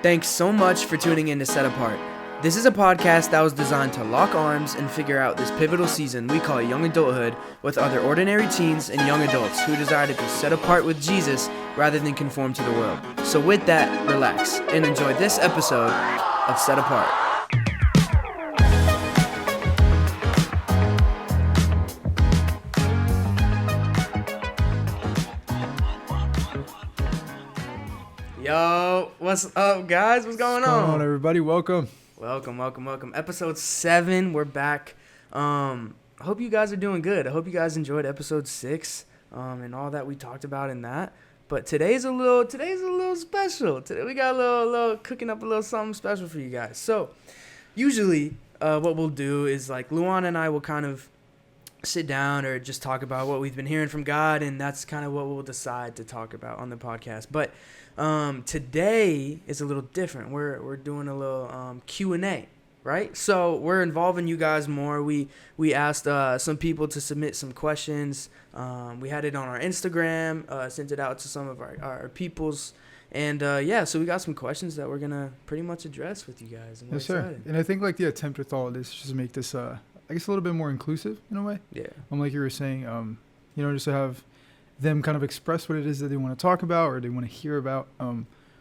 Thanks so much for tuning in to Set Apart. This is a podcast that was designed to lock arms and figure out this pivotal season we call young adulthood with other ordinary teens and young adults who desire to be set apart with Jesus rather than conform to the world. So with that, relax and enjoy this episode of Set Apart. Yo, what's up, guys? What's going on? What's going on, everybody? Welcome. Welcome. Episode 7, we're back. I hope you guys are doing good. I hope you guys enjoyed episode 6 and all that we talked about in that. But today's a little special. Today we got a little cooking up a little something special for you guys. So usually what we'll do is like Luan and I will kind of sit down or just talk about what we've been hearing from God, and that's kind of what we'll decide to talk about on the podcast. But today is a little different. We're doing a little Q&A, right? So we're involving you guys more. We asked some people to submit some questions. We had it on our Instagram, sent it out to some of our peoples. And so we got some questions that we're going to pretty much address with you guys. And yes, sir. And I think like the attempt with all of this is just to make this, I guess, a little bit more inclusive in a way. Yeah. Like you were saying, just to have them kind of express what it is that they want to talk about or they want to hear about.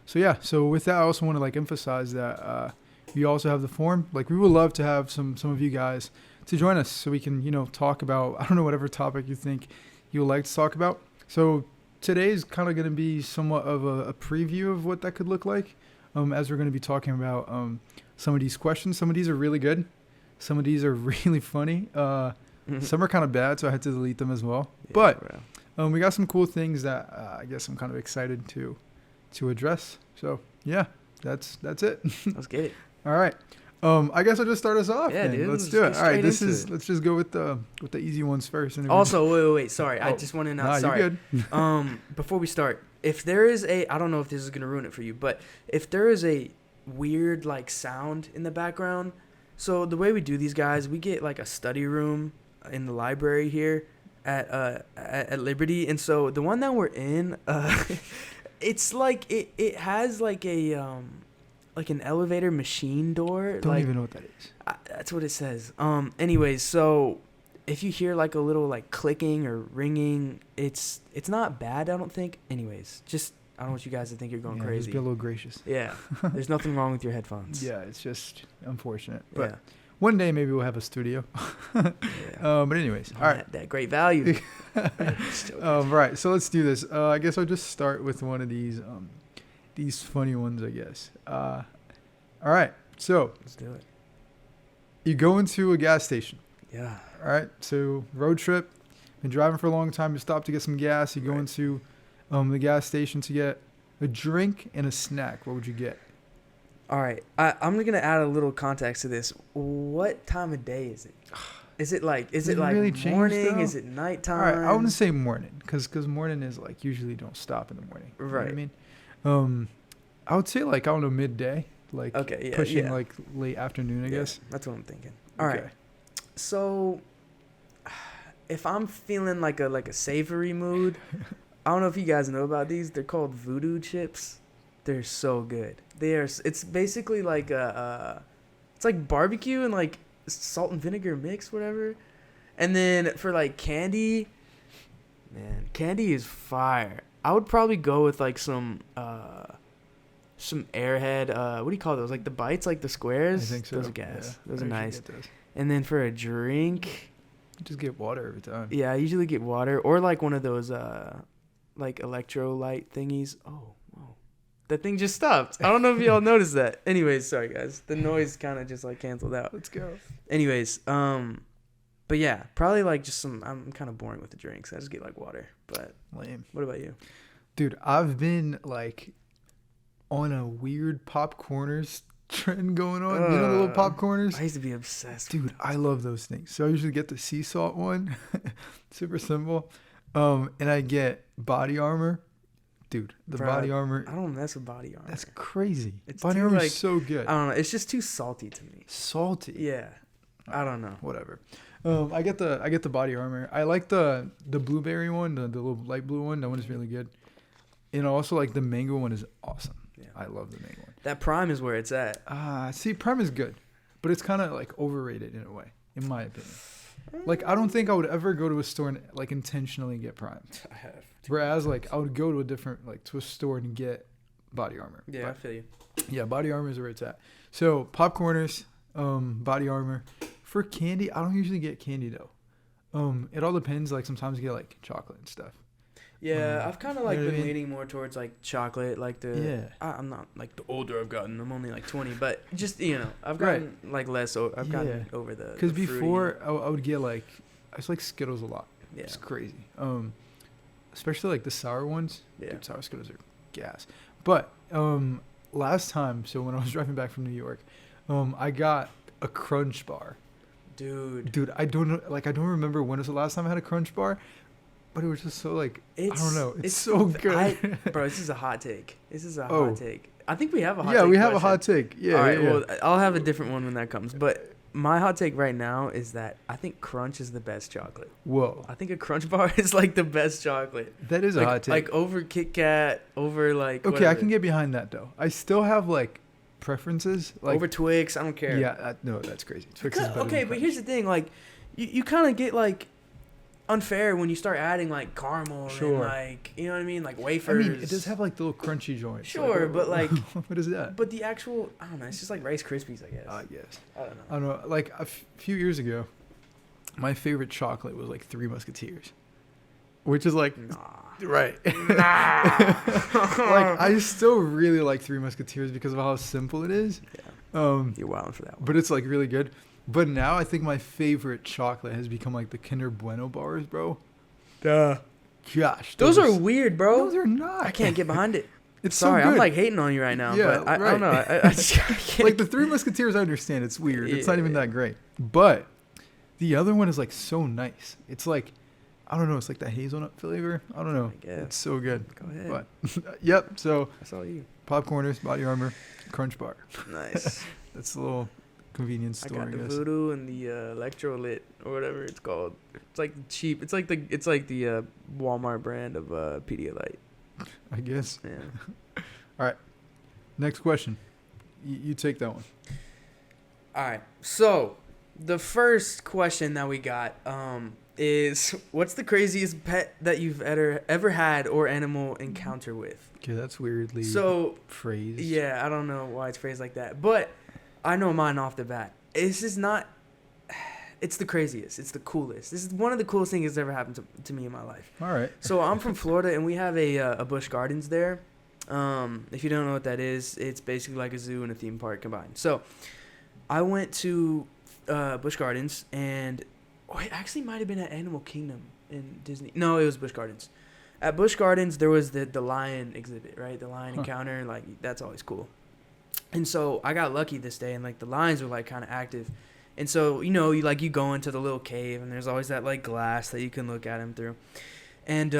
So with that, I also want to like emphasize that we also have the form. Like we would love to have some of you guys to join us so we can, talk about, I don't know, whatever topic you think you would like to talk about. So today's kind of going to be somewhat of a preview of what that could look like as we're going to be talking about some of these questions. Some of these are really good. Some of these are really funny. Some are kind of bad, so I had to delete them as well. Yeah, but we got some cool things that I guess I'm kind of excited to address. So yeah, that's it. Let's get it. All right. I guess I'll just start us off. Yeah, dude. Let's do it. All right. Let's just go with the easy ones first. Also, wait. Sorry, I just want to know. Sorry. You're good. Before we start, if there is I don't know if this is gonna ruin it for you, but if there is a weird like sound in the background, so the way we do these guys, we get like a study room in the library here at Liberty, and so the one that we're in, it's like it has like a like an elevator machine door. Don't even know what that is. That's what it says. Anyways, so if you hear like a little like clicking or ringing, it's not bad, I don't think. Anyways, just I don't want you guys to think you're going crazy. Just be a little gracious. Yeah, there's nothing wrong with your headphones. Yeah, it's just unfortunate, but. Yeah. One day maybe we'll have a studio. But anyways, all right. That great value. Right. So let's do this. I guess I'll just start with one of these funny ones, I guess. All right. So let's do it. You go into a gas station. Yeah. All right. So road trip. Been driving for a long time. You stop to get some gas. You go into the gas station to get a drink and a snack. What would you get? All right, I'm going to add a little context to this. What time of day is it? Is it like really morning? Is it nighttime? All right, I wouldn't say morning because morning is like usually don't stop in the morning. Right. You know what I mean? I would say like, I don't know, midday. Like pushing like late afternoon, I guess. That's what I'm thinking. All right. So if I'm feeling like a savory mood, I don't know if you guys know about these. They're called voodoo chips. They're so good. It's basically like it's like barbecue and like salt and vinegar mix, whatever. And then for like candy, man, candy is fire. I would probably go with like some Airhead. What do you call those? Like the bites, like the squares. I think so. Those are gas. Yeah, those are nice. And then for a drink, you just get water every time. Yeah, I usually get water or like one of those like electrolyte thingies. Oh. That thing just stopped. I don't know if y'all noticed that. Anyways, sorry guys. The noise kind of just like canceled out. Let's go. Anyways, but yeah, probably like just I'm kind of boring with the drinks. I just get like water. But lame. What about you? Dude, I've been like on a weird popcorners trend going on. You know the little popcorners? I used to be obsessed. Dude, I love those things. So I usually get the sea salt one. Super simple. And I get body armor. Dude, body armor. I don't mess with body armor. That's crazy. Body armor is so good. I don't know. It's just too salty to me. Salty? Yeah. I don't know. Whatever. I get the body armor. I like the blueberry one, the little light blue one. That one is really good. And also like the mango one is awesome. Yeah. I love the main one. That Prime is where it's at. See, Prime is good, but it's kind of like overrated in a way, in my opinion. Like, I don't think I would ever go to a store and like intentionally get Prime. I have. Whereas, like, I would go to to a store and get Body Armor. Yeah, I feel you. Yeah, Body Armor is where it's at. So, popcorners, Body Armor. For candy, I don't usually get candy, though. It all depends. Like, sometimes I get, like, chocolate and stuff. Yeah, I've kind of, like, you know been what I mean? leaning more towards, like, chocolate. Like, I'm not, like, the older I've gotten. I'm only, like, 20. But just, I've gotten, like, less. I've gotten over the Because before, fruity. I would get, like, I just like Skittles a lot. Yeah. It's crazy. Especially, like, the sour ones. Yeah. Dude, sour Skittles are gas. But, last time, so when I was driving back from New York, I got a Crunch bar. Dude, I don't know. Like, I don't remember when was the last time I had a Crunch bar, but it was just so like I don't know. It's so good. Bro, this is a hot take. Hot take. I think we have a hot take. Yeah, we have question. a hot take. Yeah. All right. Yeah. Well, I'll have a different one when that comes. But my hot take right now is that I think Crunch is the best chocolate. Whoa. I think a Crunch bar is like the best chocolate. That is a hot take. Like over Kit Kat, over like. Okay, whatever. I can get behind that though. I still have like preferences. Like over Twix, I don't care. Yeah. No, that's crazy. Twix is better. Okay, but here's the thing. Like, you kind of get like unfair when you start adding like caramel and like you know what I mean, like wafers. I mean, it does have like the little crunchy joints. Sure, like, but like, what is that? But the actual, I don't know. It's just like Rice Krispies, I guess. I guess. I don't know. I don't know. Like a few years ago, my favorite chocolate was like Three Musketeers, which is like right. Like I still really like Three Musketeers because of how simple it is. Yeah. You're wilding for that one. But it's like really good. But now I think my favorite chocolate has become like the Kinder Bueno bars, bro. Duh. Gosh, those are weird, bro. No, they're not. I can't get behind it. It's Sorry, so good. I'm like hating on you right now. Yeah, but I don't know. I just I can't. Like the Three Musketeers, I understand it's weird. It's not even that great. But the other one is like so nice. It's like, I don't know. It's like that hazelnut flavor. I don't know. It's so good. Go ahead. But yep. So that's all you. Popcorners, Body Armor, Crunch Bar. Nice. That's a little convenience store. I got the Voodoo and the Electrolit or whatever it's called. It's like cheap. It's like the Walmart brand of Pedialyte. I guess. Yeah. All right. Next question. You take that one. All right. So the first question that we got is, what's the craziest pet that you've ever had or animal encounter with? Okay, that's weirdly phrased. Yeah, I don't know why it's phrased like that, but I know mine off the bat. It's just not. It's the craziest. It's the coolest. This is one of the coolest things that's ever happened to me in my life. All right. So I'm from Florida, and we have a Busch Gardens there. If you don't know what that is, it's basically like a zoo and a theme park combined. So I went to Busch Gardens, and it actually might have been at Animal Kingdom in Disney. No, it was Busch Gardens. At Busch Gardens, there was the lion exhibit, right? The lion encounter, like that's always cool. And so I got lucky this day, and like the lions were like kind of active. And so, you go into the little cave, and there's always that, like, glass that you can look at him through. And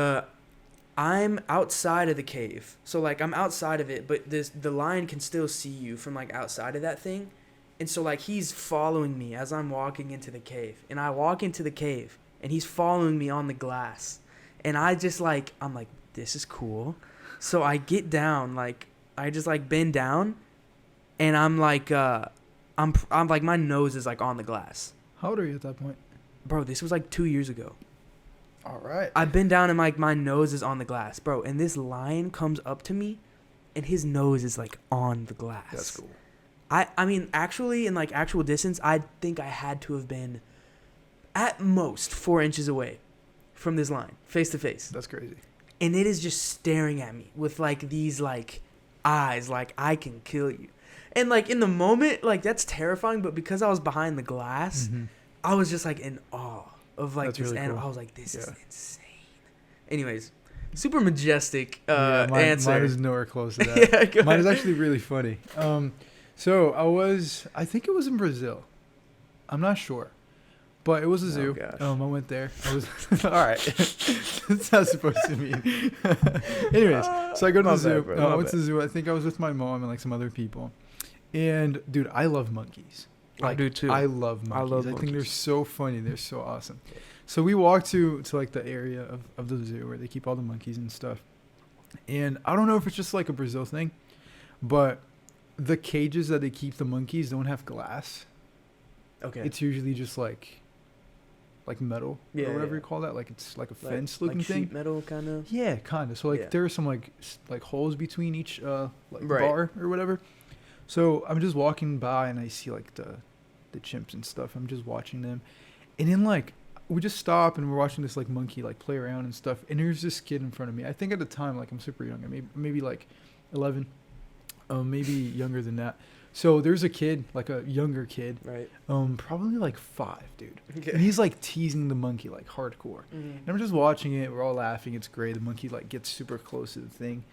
I'm outside of the cave. So, like, I'm outside of it, but the lion can still see you from, like, outside of that thing. And so, like, he's following me as I'm walking into the cave. And I walk into the cave, and he's following me on the glass. And I'm like, this is cool. So I get down, like, I just, like, bend down, and I'm like, I'm like, my nose is like on the glass. How old are you at that point? Bro, this was like 2 years ago. All right. I've been down and like my nose is on the glass, bro. And this lion comes up to me and his nose is like on the glass. That's cool. I mean, actually, in like actual distance, I think I had to have been at most 4 inches away from this lion, face to face. That's crazy. And it is just staring at me with like these like eyes, like I can kill you. And, like, in the moment, like, that's terrifying. But because I was behind the glass, I was just, like, in awe of, like, that's this really animal. Cool. I was like, this is insane. Anyways, super majestic answer. Mine is nowhere close to that. Yeah, mine is actually really funny. So I think it was in Brazil. I'm not sure. But it was a zoo. Gosh. I went there. I was all right. That's not supposed to mean. Anyways, so I go to the zoo. I went to the zoo. I think I was with my mom and, like, some other people. And, dude, I love monkeys. Like, I do, too. I love monkeys. I think they're so funny. They're so awesome. So we walked to like, the area of the zoo where they keep all the monkeys and stuff. And I don't know if it's just, like, a Brazil thing, But the cages that they keep the monkeys don't have glass. Okay. It's usually just like metal or whatever you call that. Like it's like a fence looking thing. Sheet metal kind of. Yeah, kind of. So like there are some like holes between each bar or whatever. So I'm just walking by and I see like the chimps and stuff. I'm just watching them, and then like we just stop and we're watching this like monkey like play around and stuff. And there's this kid in front of me. I think at the time like I'm super young. Maybe like 11, maybe younger than that. So there's a kid, like a younger kid, right? Probably like 5, dude. Okay. And he's like teasing the monkey like hardcore. Mm-hmm. And I'm just watching it. We're all laughing. It's great. The monkey like gets super close to the thing,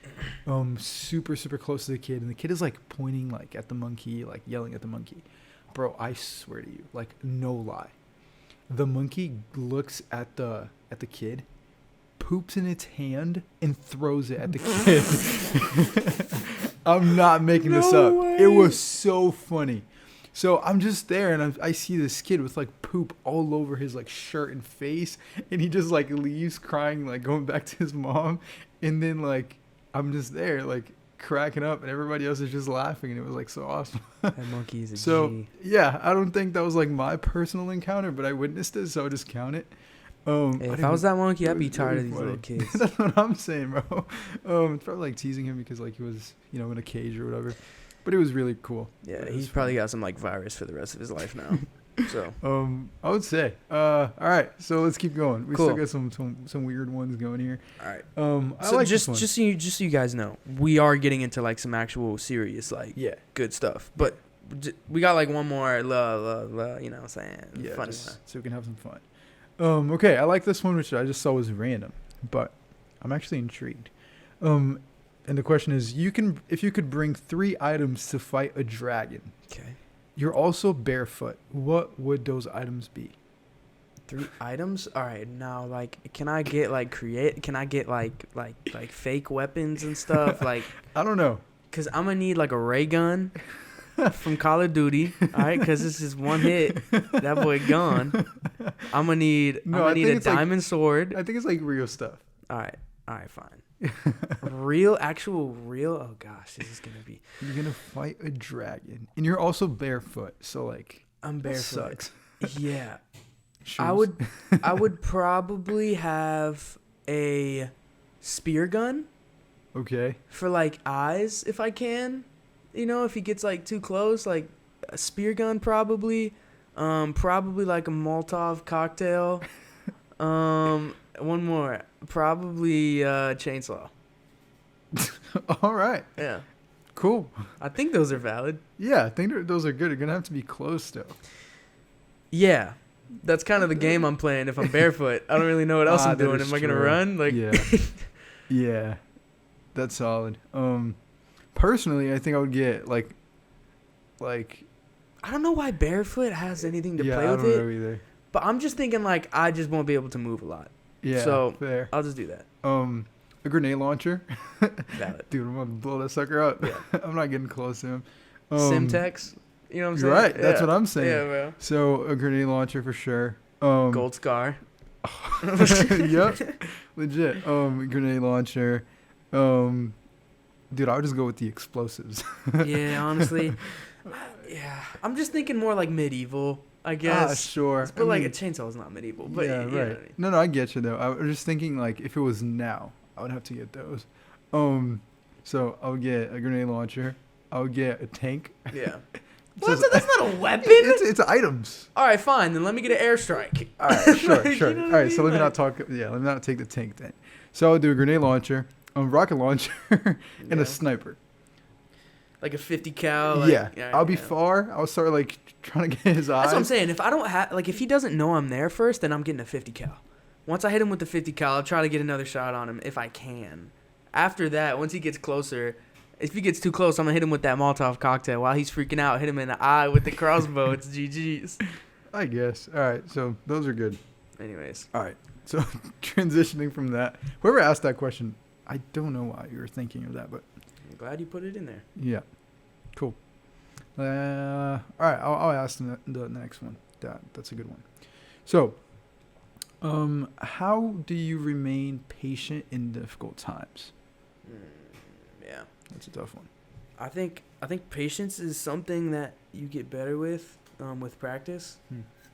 super close to the kid, and the kid is like pointing like at the monkey, like yelling at the monkey. Bro, I swear to you, like no lie, the monkey looks at the kid, poops in its hand, and throws it at the kid. I'm not making this up. Way. It was so funny. So I'm just there, and I see this kid with like poop all over his like shirt and face, and he just like leaves crying, like going back to his mom, and then like I'm just there like cracking up, and everybody else is just laughing, and it was like so awesome. That monkey is a G. Yeah, I don't think that was like my personal encounter, but I witnessed it, so I just count it. Hey, if I was that monkey, I'd be tired of these little kids. That's what I'm saying, bro. It's probably like teasing him because like he was, in a cage or whatever. But it was really cool. Yeah, he's probably got some like virus for the rest of his life now. So I would say. All right, so let's keep going. We cool. still got some weird ones going here. All right. I so like just this one. so you guys know, we are getting into like some actual serious like good stuff. But we got like one more you know what I'm saying? Yeah, funny just one. so we can have some fun. Okay, I like this one, which I just saw was random, but I'm actually intrigued. And the question is, if you could bring 3 items to fight a dragon. Okay. You're also barefoot. What would those items be? 3 items? All right. Now, like, can I get like fake weapons and stuff? Like, I don't know. Cause I'm gonna need like a ray gun from Call of Duty. All right, cause this is one hit, that boy gone. I'm gonna need a diamond sword. I think it's like real stuff. All right, fine. real. Oh gosh, this is gonna be. You're gonna fight a dragon, and you're also barefoot. So like, I'm barefoot. Sucks. Yeah. Shoes. I would probably have a spear gun. Okay. For like eyes, if I can. If he gets like too close, like a spear gun probably. Probably like a Molotov cocktail. One more. Probably chainsaw. All right. Yeah. Cool. I think those are valid. Yeah, I think those are good. You're gonna have to be close though. Yeah. That's kind of the game I'm playing if I'm barefoot. I don't really know what else I'm doing. Am I going to run? Like yeah. Yeah. That's solid. Personally, I think I would get like I don't know why barefoot has anything to play with it. I don't know either. But I'm just thinking like I just won't be able to move a lot. Yeah. So fair. I'll just do that. A grenade launcher. Valid. Dude, I'm gonna blow that sucker up. Yeah. I'm not getting close to him. Simtex. You know what I'm saying? Right. That's what I'm saying. Yeah, bro. So a grenade launcher for sure. Gold scar. Yep. Legit. Grenade launcher. Dude, I would just go with the explosives. Yeah, honestly. Yeah. I'm just thinking more like medieval, I guess. Sure. But like a chainsaw is not medieval. But yeah, right. What I mean. No, I get you though. I was just thinking like if it was now, I would have to get those. So I would get a grenade launcher. I would get a tank. Yeah. Well, that's not a weapon. It's items. All right, fine. Then let me get an airstrike. All right, sure. You know All right, I so mean? let me not take the tank then. So I'll do a grenade launcher, a rocket launcher, and a sniper. Like a 50 cal. Like, yeah, I'll be far. I'll start like trying to get his eyes. That's what I'm saying. If I don't have, like, if he doesn't know I'm there first, then I'm getting a 50 cal. Once I hit him with the 50 cal, I'll try to get another shot on him if I can. After that, once he gets closer, if he gets too close, I'm going to hit him with that Molotov cocktail. While he's freaking out, hit him in the eye with the crossbow. It's GG's. I guess. All right, so those are good. Anyways. All right, so transitioning from that, whoever asked that question, I don't know why you were thinking of that, but I'm glad you put it in there. yeah, cool. All right, I'll ask the next one. That's a good one. So, how do you remain patient in difficult times? Yeah. That's a tough one. I think patience is something that you get better with practice.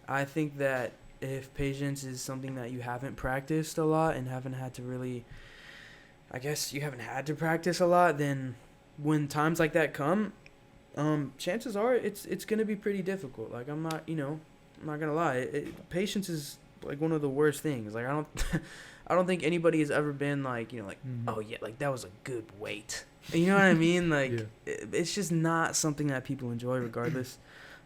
I think that if patience is something that you haven't practiced a lot and haven't had to really, I guess you haven't had to practice a lot, then when times like that come, chances are it's gonna be pretty difficult. Like I'm not gonna lie. Patience is like one of the worst things. Like I don't, I don't think anybody has ever been like oh yeah, like that was a good wait. You know what I mean? Like Yeah. it's just not something that people enjoy regardless.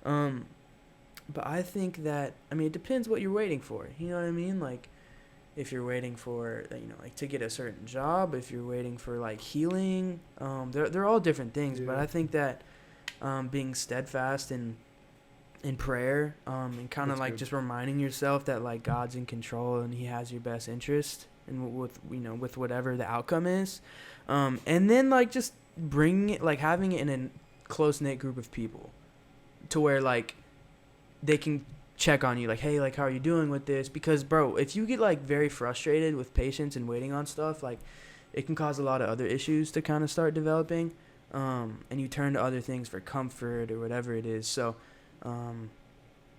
But I think that it depends what you're waiting for. You know what I mean? Like if you're waiting for like to get a certain job, if you're waiting for like healing, they're all different things. But Yeah. I think that being steadfast in prayer, and kind of That's like good. just reminding yourself that like God's in control and He has your best interest, and with whatever the outcome is, and then like just bringing it, like having it in a close knit group of people, to where like they can check on you, like, hey, like how are you doing with this? Because bro, if you get like very frustrated with patience and waiting on stuff, like it can cause a lot of other issues to kind of start developing, and you turn to other things for comfort or whatever it is. So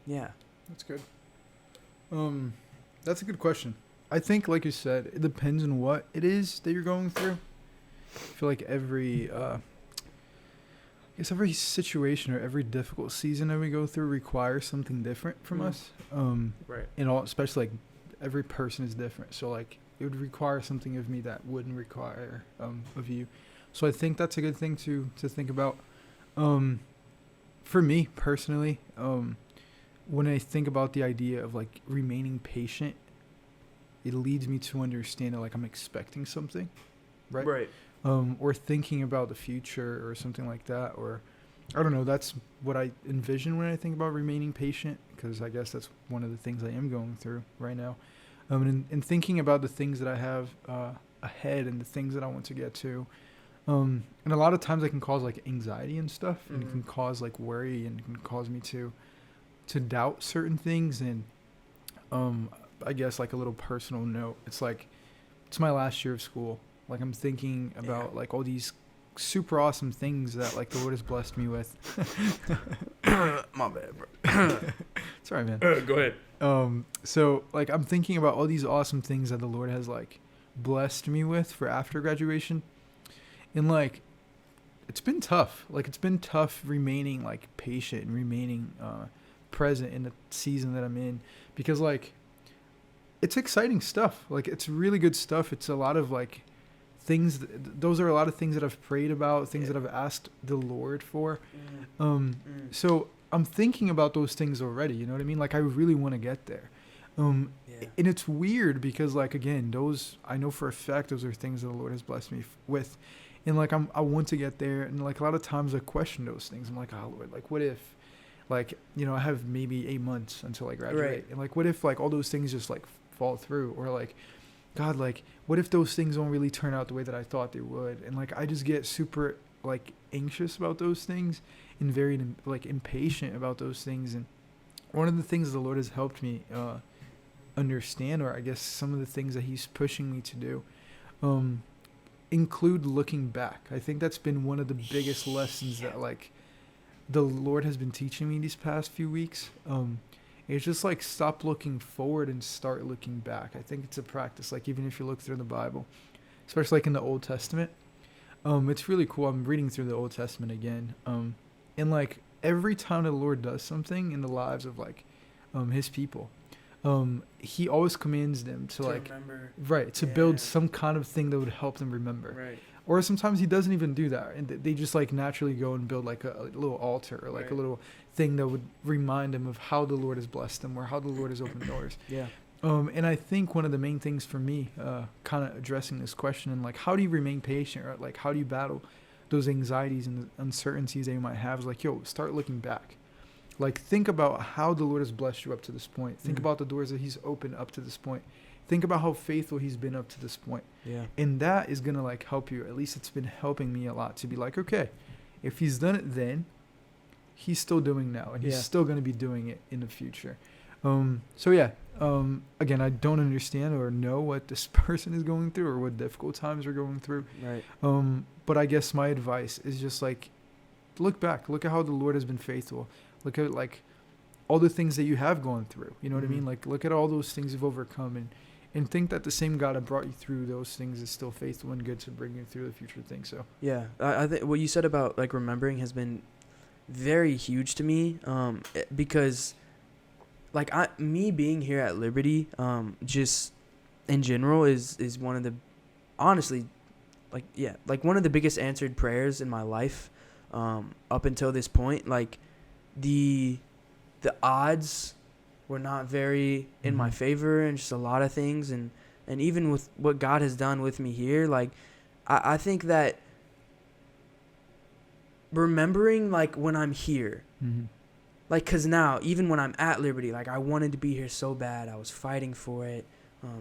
yeah. That's good. That's a good question. I think, like you said, it depends on what it is that you're going through. I feel like every situation or every difficult season that we go through requires something different from us. Right. Especially like every person is different. So like it would require something of me that wouldn't require of you. So I think that's a good thing to think about. For me personally, when I think about the idea of like remaining patient, it leads me to understand that like I'm expecting something, right? Right. Or thinking about the future or something like that, or I don't know. That's what I envision when I think about remaining patient, because I guess that's one of the things I am going through right now. And thinking about the things that I have ahead and the things that I want to get to. And a lot of times it can cause like anxiety and stuff, and it can cause like worry, and it can cause me to doubt certain things. And I guess like a little personal note, it's like it's my last year of school. Like I'm thinking about like all these super awesome things that like the Lord has blessed me with. My bad, bro. Sorry, man. Go ahead. So like I'm thinking about all these awesome things that the Lord has like blessed me with for after graduation. And like it's been tough. Like it's been tough remaining like patient and remaining present in the season that I'm in, because like it's exciting stuff. Like it's really good stuff. It's a lot of like things. Those are a lot of things that I've prayed about, things that I've asked the Lord for. So I'm thinking about those things already. You know what I mean? Like I really want to get there. And it's weird because like again, those I know for a fact those are things that the Lord has blessed me with. And like I want to get there, and like a lot of times I question those things. I'm like, oh Lord, like what if, like I have maybe 8 months until I graduate, Right. and like what if like all those things just like fall through, or like, God, like what if those things don't really turn out the way that I thought they would, and like I just get super like anxious about those things and very like impatient about those things. And one of the things the Lord has helped me understand, or I guess some of the things that He's pushing me to do, include looking back. I think that's been one of the biggest lessons that like the Lord has been teaching me these past few weeks. It's just like stop looking forward and start looking back. I think it's a practice. Like even if you look through the Bible, especially like in the Old Testament, it's really cool. I'm reading through the Old Testament again, and like every time the Lord does something in the lives of like His people, He always commands them to like remember. right to build some kind of thing that would help them remember. Right. Or sometimes He doesn't even do that, and they just like naturally go and build like a little altar or like Right. a little thing that would remind them of how the Lord has blessed them or how the Lord has opened doors. Yeah. And I think one of the main things for me, kind of addressing this question and like how do you remain patient, or like how do you battle those anxieties and the uncertainties that you might have, is like, yo, start looking back. Like think about how the Lord has blessed you up to this point. Think about the doors that He's opened up to this point. Think about how faithful He's been up to this point. Yeah. And that is going to like help you. At least it's been helping me a lot to be like, okay, if He's done it then, He's still doing now, and He's still going to be doing it in the future. So yeah, again, I don't understand or know what this person is going through or what difficult times are going through. Right. But I guess my advice is just like, look back, look at how the Lord has been faithful. Look at like all the things that you have gone through. You know what I mean? Like, look at all those things you've overcome, and think that the same God that brought you through those things is still faithful and good to bring you through the future things. So Yeah, I think what you said about like remembering has been very huge to me, because like me being here at Liberty, just in general is one of the, honestly, like one of the biggest answered prayers in my life, up until this point. Like the odds were not very in my favor, and just a lot of things, and even with what God has done with me here, like I think that remembering like when I'm here, like, cause now even when I'm at Liberty, like I wanted to be here so bad, I was fighting for it,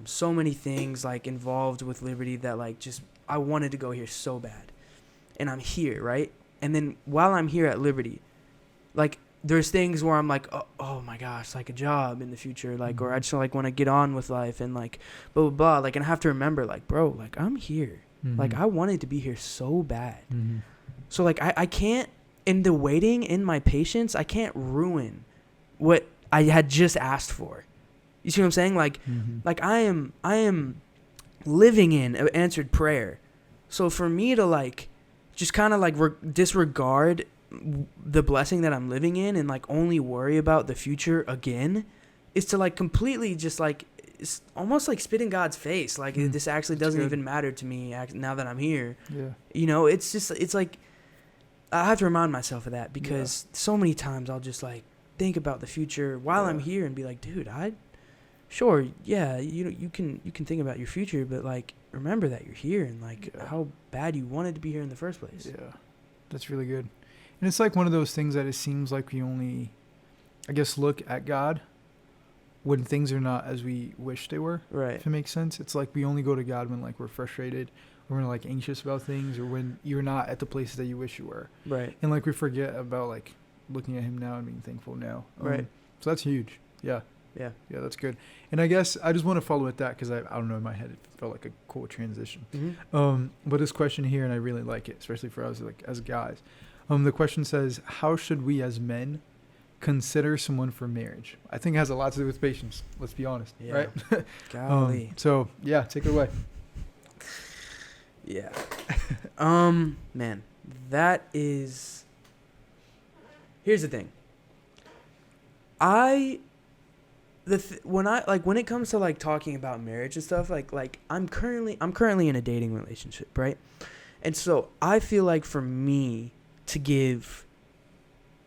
so many things like involved with Liberty that like just I wanted to go here so bad, and I'm here, right? And then while I'm here at Liberty, like there's things where I'm like, oh my gosh, like a job in the future, like, or I just like want to get on with life and like blah blah blah, like, and I have to remember like, bro, like I'm here, like I wanted to be here so bad, so like I can't, in the waiting, in my patience, I can't ruin what I had just asked for. You see what I'm saying? Like like I am living in an answered prayer, so for me to like just kind of like disregard the blessing that I'm living in and like only worry about the future again is to like completely just like, it's almost like spit in God's face. Like this actually doesn't even matter to me now that I'm here. Yeah. You know, it's just, it's like, I have to remind myself of that, because so many times I'll just like think about the future while I'm here and be like, dude, you can think about your future, but like remember that you're here and like how bad you wanted to be here in the first place. Yeah. That's really good. And it's like one of those things that it seems like we only, I guess, look at God when things are not as we wish they were. Right. If it makes sense. It's like we only go to God when like we're frustrated, or we're like anxious about things, or when you're not at the places that you wish you were. Right. And like we forget about like looking at Him now and being thankful now. Right. So that's huge. Yeah. Yeah. Yeah, that's good. And I guess I just want to follow with that, because I don't know, in my head it felt like a cool transition. But this question here, and I really like it, especially for us like as guys. The question says, how should we as men consider someone for marriage? I think it has a lot to do with patience. Let's be honest. Yeah. Right? Golly. So yeah, take it away. Yeah. Man, that is, here's the thing. When it comes to like talking about marriage and stuff, like I'm currently in a dating relationship, right? And so I feel like for me to give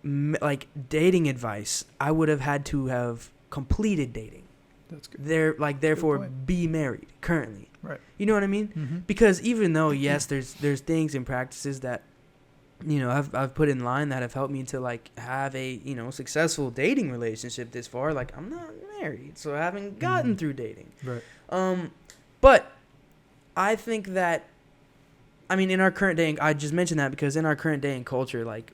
like dating advice, I would have had to have completed dating. That's good. Therefore be married currently. Right. You know what I mean? Because even though yes, there's things and practices that, you know, I've put in line that have helped me to like have a, you know, successful dating relationship this far. Like I'm not married, so I haven't gotten through dating. Right. But I think that, I mean, in our current day, I just mentioned that because in our current day and culture, like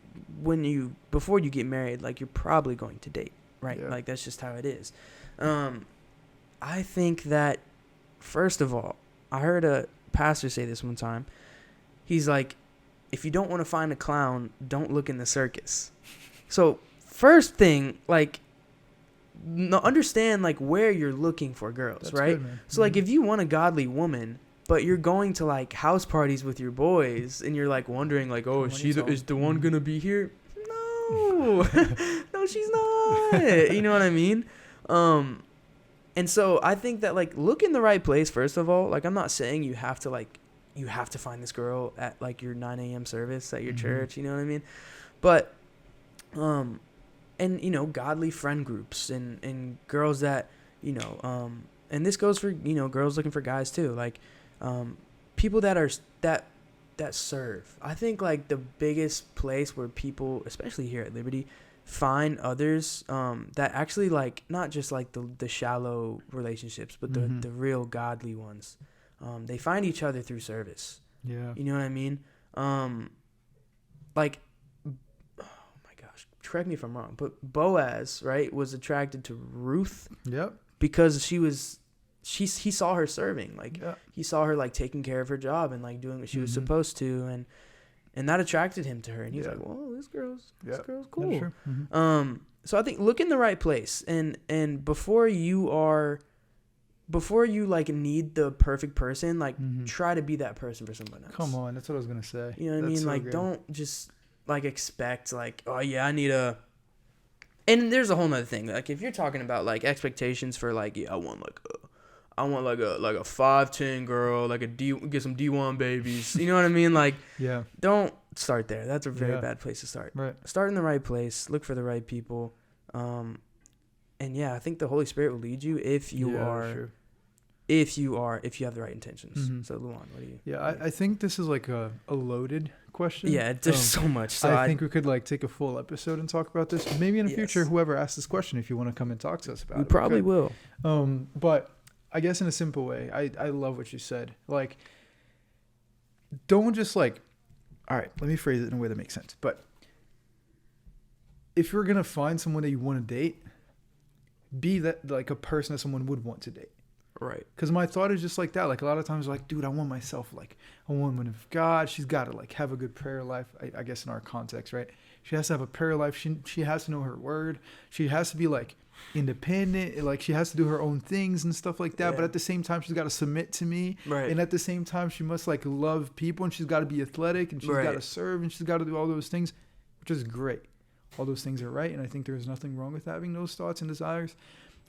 before you get married, like you're probably going to date, right? Yeah. Like that's just how it is. I think that, first of all, I heard a pastor say this one time. He's like, if you don't want to find a clown, don't look in the circus. So first thing, like, understand like where you're looking for girls. That's right? Good, so like if you want a godly woman, but you're going to like house parties with your boys and you're like wondering like, oh, is the one gonna be here? No. No, she's not. You know what I mean? And so I think that like look in the right place, first of all. Like I'm not saying you have to find this girl at like your 9 a.m. service at your church, you know what I mean? But and you know, godly friend groups and girls that, you know, and this goes for, you know, girls looking for guys too. Like people that are that serve. I think like the biggest place where people, especially here at Liberty, find others that actually like not just like the shallow relationships, but the real godly ones. They find each other through service. Yeah. You know what I mean? Like, oh my gosh, correct me if I'm wrong, but Boaz, right, was attracted to Ruth Yep. because he saw her serving, like Yeah. he saw her like taking care of her job and like doing what she was Mm-hmm. supposed to, and that attracted him to her, and he's Yeah. like, well, this girl's That's cool. true. Mm-hmm. So I think look in the right place, and before you like need the perfect person, like try to be that person for someone else. Come on, that's what I was gonna say. You know what I mean? So Like, good. don't just like expect like, oh yeah, I need a. And there's a whole nother thing. Like, if you're talking about like expectations for like, yeah, I want like a 5'10" girl, like get some D1 babies. You know what I mean? Like, Yeah. don't start there. That's a very bad place to start. Right. Start in the right place. Look for the right people. And yeah, I think the Holy Spirit will lead you if you have the right intentions. Mm-hmm. So Luan, what do you? Yeah, I think this is like a loaded question. Yeah, there's so much. So I think we could like take a full episode and talk about this. Maybe in the future, Yes. whoever asks this question, if you want to come and talk to us about it, we probably will. But I guess in a simple way, I love what you said. Like, don't just like, all right, let me phrase it in a way that makes sense. But if you're gonna find someone that you want to date, be that like a person that someone would want to date. Right. Because my thought is just like that. Like a lot of times, like, dude, I want myself like a woman of God. She's got to like have a good prayer life. I guess in our context, right? She has to have a prayer life. She has to know her word. She has to be like independent. Like she has to do her own things and stuff like that. Yeah. But at the same time, she's got to submit to me. Right. And at the same time, she must like love people, and she's got to be athletic, and she's got to serve, and she's got to do all those things, which is great. All those things are right, and I think there's nothing wrong with having those thoughts and desires.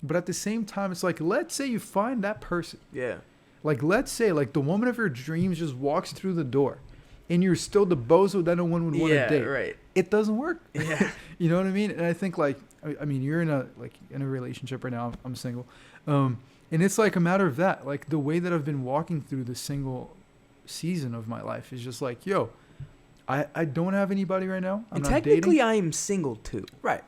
But at the same time, it's like, let's say you find that person. Yeah. Like, let's say, like, the woman of your dreams just walks through the door, and you're still the bozo that no one would want to date. Yeah, right. It doesn't work. Yeah. You know what I mean? And I think, like, I mean, you're in a relationship right now. I'm single. And it's like a matter of that. Like, the way that I've been walking through the single season of my life is just like, yo, I don't have anybody right now. I'm And not technically, dating. I am single too. Right.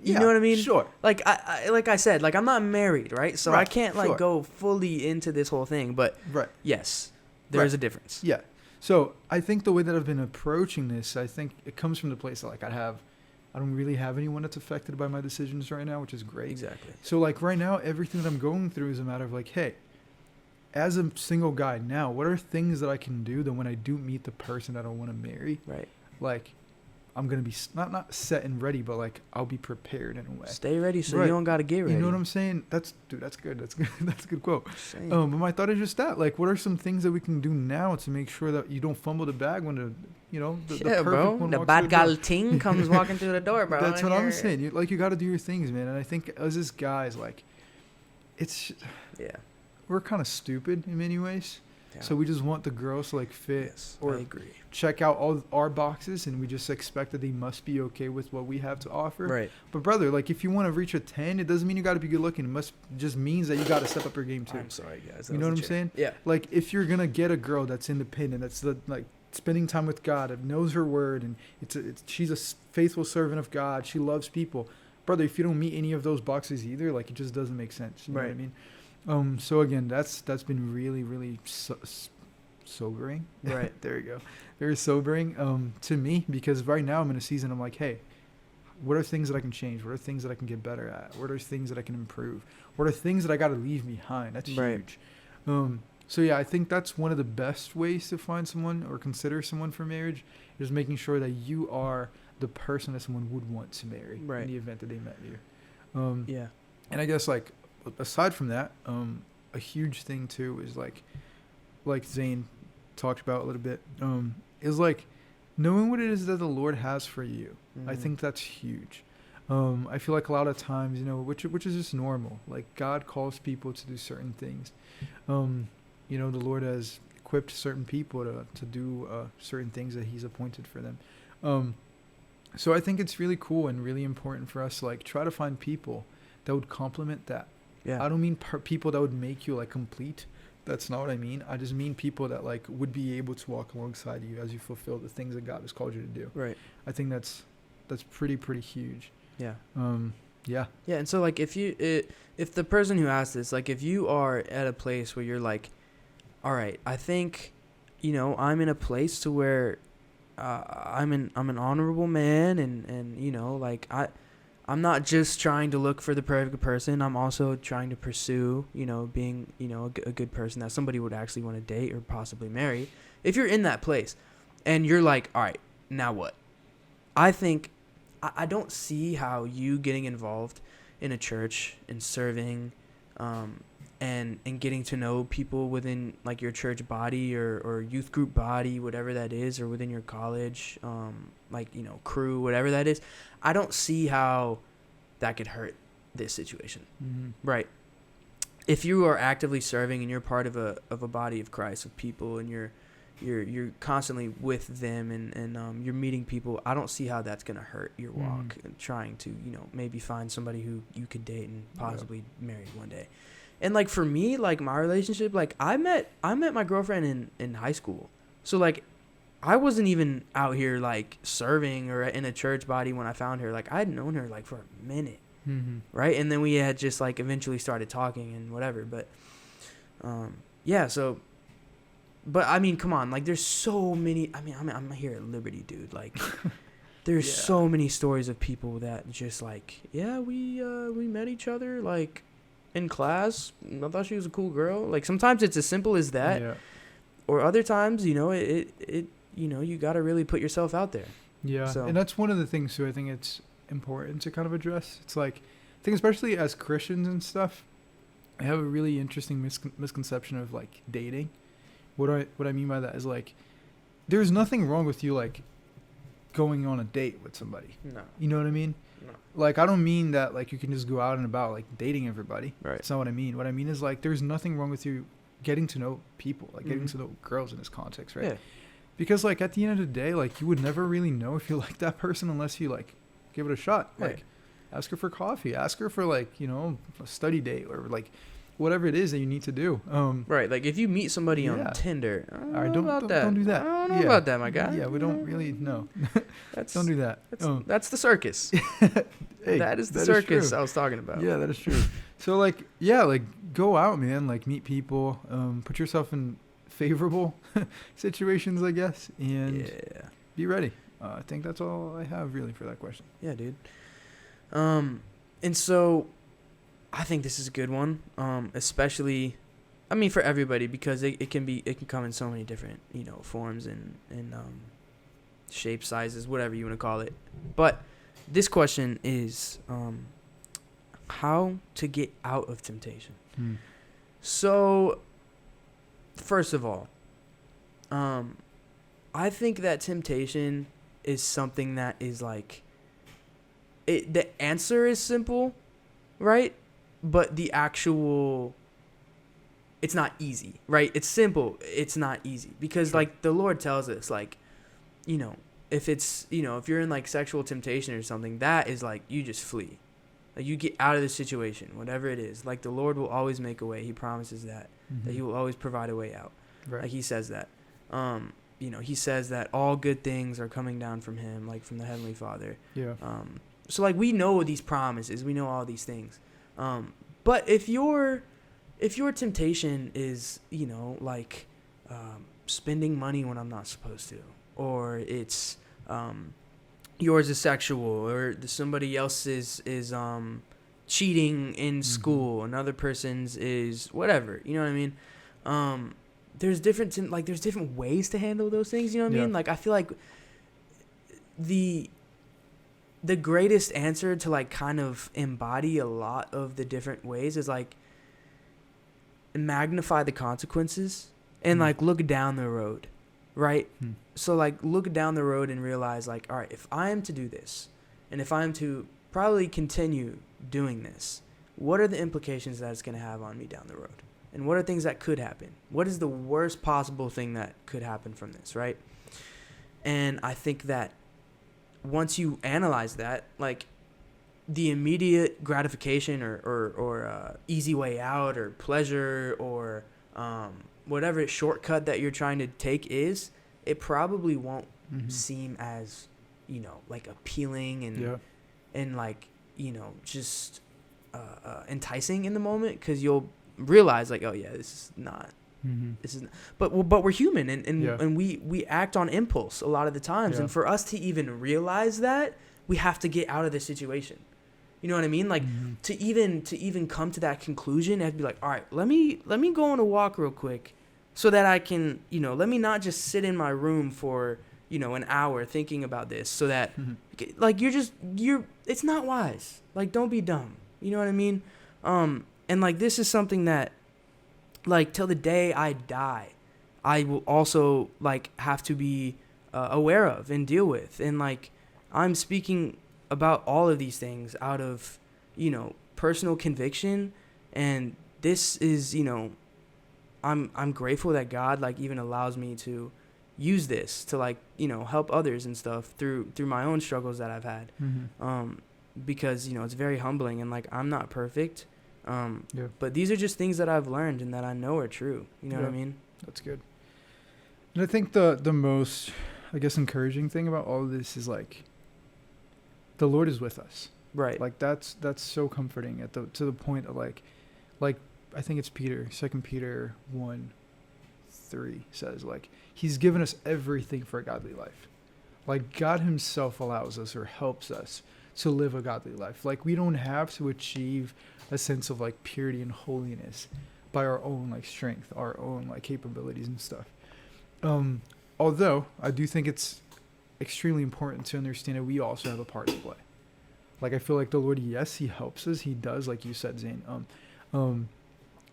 You know what I mean? Sure. Like I said, like I'm not married, right? So I Right, can't like sure. go fully into this whole thing. But Right. yes, there is Right. a difference. Yeah. So I think the way that I've been approaching this, I think it comes from the place that like I don't really have anyone that's affected by my decisions right now, which is great. Exactly. So like right now, everything that I'm going through is a matter of like, hey, as a single guy now, what are things that I can do that when I do meet the person that I want to marry, Right. like I'm going to be not set and ready, but like I'll be prepared in a way. Stay ready so Right. you don't gotta get ready. You know what I'm saying? That's good. That's good. That's a good quote. Saying. But my thought is just that. Like, what are some things that we can do now to make sure that you don't fumble the bag when the yeah, perfect bro. one The walks bad through the door? gal ting comes walking through the door, bro. That's and what I'm you're- saying. You got to do your things, man. And I think as this guys, like, Yeah. we're kind of stupid in many ways. Yeah. So we just want the girls to like fit Yes, or I agree. check out all our boxes, and we just expect that they must be okay with what we have to offer. Right. But brother, like if you want to reach a 10, it doesn't mean you got to be good looking. It just means that you got to step up your game too. I'm sorry, guys. You know what I'm saying? Yeah. Like if you're gonna get a girl that's independent, that's like spending time with God, that knows her word, and she's a faithful servant of God, she loves people, brother. If you don't meet any of those boxes either, like it just doesn't make sense. You know what I mean? So again, that's been really, really sobering. Right. There you go. Very sobering to me, because right now I'm in a season. I'm like, hey, what are things that I can change? What are things that I can get better at? What are things that I can improve? What are things that I got to leave behind? That's Right. huge. So yeah, I think that's one of the best ways to find someone or consider someone for marriage, is making sure that you are the person that someone would want to marry Right. in the event that they met you. Yeah. And I guess like aside from that, a huge thing too is like Zhane talked about a little bit, is like knowing what it is that the Lord has for you. Mm-hmm. I think that's huge. I feel like a lot of times, which is just normal. Like God calls people to do certain things. The Lord has equipped certain people to do certain things that He's appointed for them. So I think it's really cool and really important for us to like try to find people that would complement that. Yeah. I don't mean people that would make you like complete. That's not what I mean. I just mean people that like would be able to walk alongside you as you fulfill the things that God has called you to do. Right. I think that's pretty huge. Yeah. Yeah. Yeah, and so like if the person who asked this, like if you are at a place where you're like, all right, I think, I'm in a place to where I'm an honorable man, and you know, like I'm not just trying to look for the perfect person. I'm also trying to pursue, you know, being, you know, a good person that somebody would actually want to date or possibly marry. If you're in that place and you're like, all right, now what? I think I don't see how you getting involved in a church and serving and getting to know people within like your church body or youth group body, whatever that is, or within your college, like, you know, crew, whatever that is. I don't see how that could hurt this situation. Mm-hmm. Right. If you are actively serving and you're part of a body of Christ, of people, and you're constantly with them and you're meeting people, I don't see how that's going to hurt your walk and trying to, you know, maybe find somebody who you could date and possibly marry one day. And like for me, like my relationship, like I met my girlfriend in high school. So like I wasn't even out here like serving or in a church body when I found her. Like I had known her like for a minute. Mm-hmm. Right. And then we had just like eventually started talking and whatever. But yeah, so but I mean, come on, like there's so many. I mean, I'm here at Liberty, dude. Like there's so many stories of people that just like, yeah, we met each other like in class. I thought she was a cool girl. Like sometimes it's as simple as that. Yeah. Or other times, you know, it you know, you got to really put yourself out there. Yeah. So. And that's one of the things too I think it's important to kind of address. It's like I think especially as Christians and stuff, I have a really interesting misconception of like dating. What I mean by that is like there's nothing wrong with you like going on a date with somebody. No. You know what I mean? No. Like I don't mean that like you can just go out and about like dating everybody. Right. That's not what I mean. What I mean is like there's nothing wrong with you getting to know people, like getting to know girls in this context, right? Yeah. Because like at the end of the day, like you would never really know if you like that person unless you like give it a shot. Yeah. Like ask her for coffee, ask her for like, you know, a study date or like whatever it is that you need to do. Right, like if you meet somebody on Tinder, I don't know about that. Don't do that. I don't know about that, my guy. Yeah, we don't really know. That's don't do that. That's the circus. Hey, that is the circus I was talking about. Yeah, that is true. So like, yeah, like go out, man. Like meet people. Put yourself in favorable situations, I guess, and be ready. I think that's all I have really for that question. Yeah, dude. And so I think this is a good one, especially, I mean, for everybody, because it can come in so many different, you know, forms and shapes, sizes, whatever you want to call it. But this question is how to get out of temptation. So, first of all, I think that temptation is something that is like, the answer is simple, right? But the actual, it's not easy, right? It's simple. It's not easy because like the Lord tells us, like, you know, if it's, you know, if you're in like sexual temptation or something, that is like, you just flee. Like you get out of the situation, whatever it is. Like the Lord will always make a way. He promises that he will always provide a way out. Right. Like he says that. You know, he says that all good things are coming down from him, like from the Heavenly Father. Yeah. So like we know these promises, we know all these things. But if your temptation is, you know, like spending money when I'm not supposed to, or it's yours is sexual, or somebody else's is cheating in school, another person's is whatever, you know what I mean? There's different ways to handle those things, you know what I mean? Like I feel like the greatest answer to like kind of embody a lot of the different ways is like magnify the consequences and like look down the road, right? So like look down the road and realize like, all right, if I am to do this and if I am to probably continue doing this, what are the implications that it's going to have on me down the road? And what are things that could happen? What is the worst possible thing that could happen from this, right? And I think that once you analyze that, like the immediate gratification or easy way out or pleasure or whatever shortcut that you're trying to take is, it probably won't seem as, you know, like appealing and like, you know, just enticing in the moment, because you'll realize like, oh yeah, this is not This is, but we're human, and Yeah. and we act on impulse a lot of the times, Yeah. and for us to even realize that, we have to get out of this situation. You know what I mean? Like to even come to that conclusion, I have to be like, all right, let me go on a walk real quick, so that I can, let me not just sit in my room for an hour thinking about this, so that like it's not wise. Like, don't be dumb. You know what I mean? And like, this is something that, like, till the day I die, I will also like have to be aware of and deal with. And like, I'm speaking about all of these things out of personal conviction, and this is I'm grateful that God like even allows me to use this to like help others and stuff through my own struggles that I've had. Because it's very humbling, and like, I'm not perfect, but these are just things that I've learned and that I know are true. You know what I mean? That's good. And I think the most, I guess, encouraging thing about all of this is like, the Lord is with us. Right. Like, that's so comforting to the point of like I think it's 2 Peter 1:3 says, like, he's given us everything for a godly life. Like, God himself allows us or helps us to live a godly life. Like, we don't have to achieve a sense of like purity and holiness by our own like strength, our own like capabilities and stuff. Although I do think it's extremely important to understand that we also have a part to play. Like, I feel like the Lord, yes, he helps us. He does, like you said, Zhane.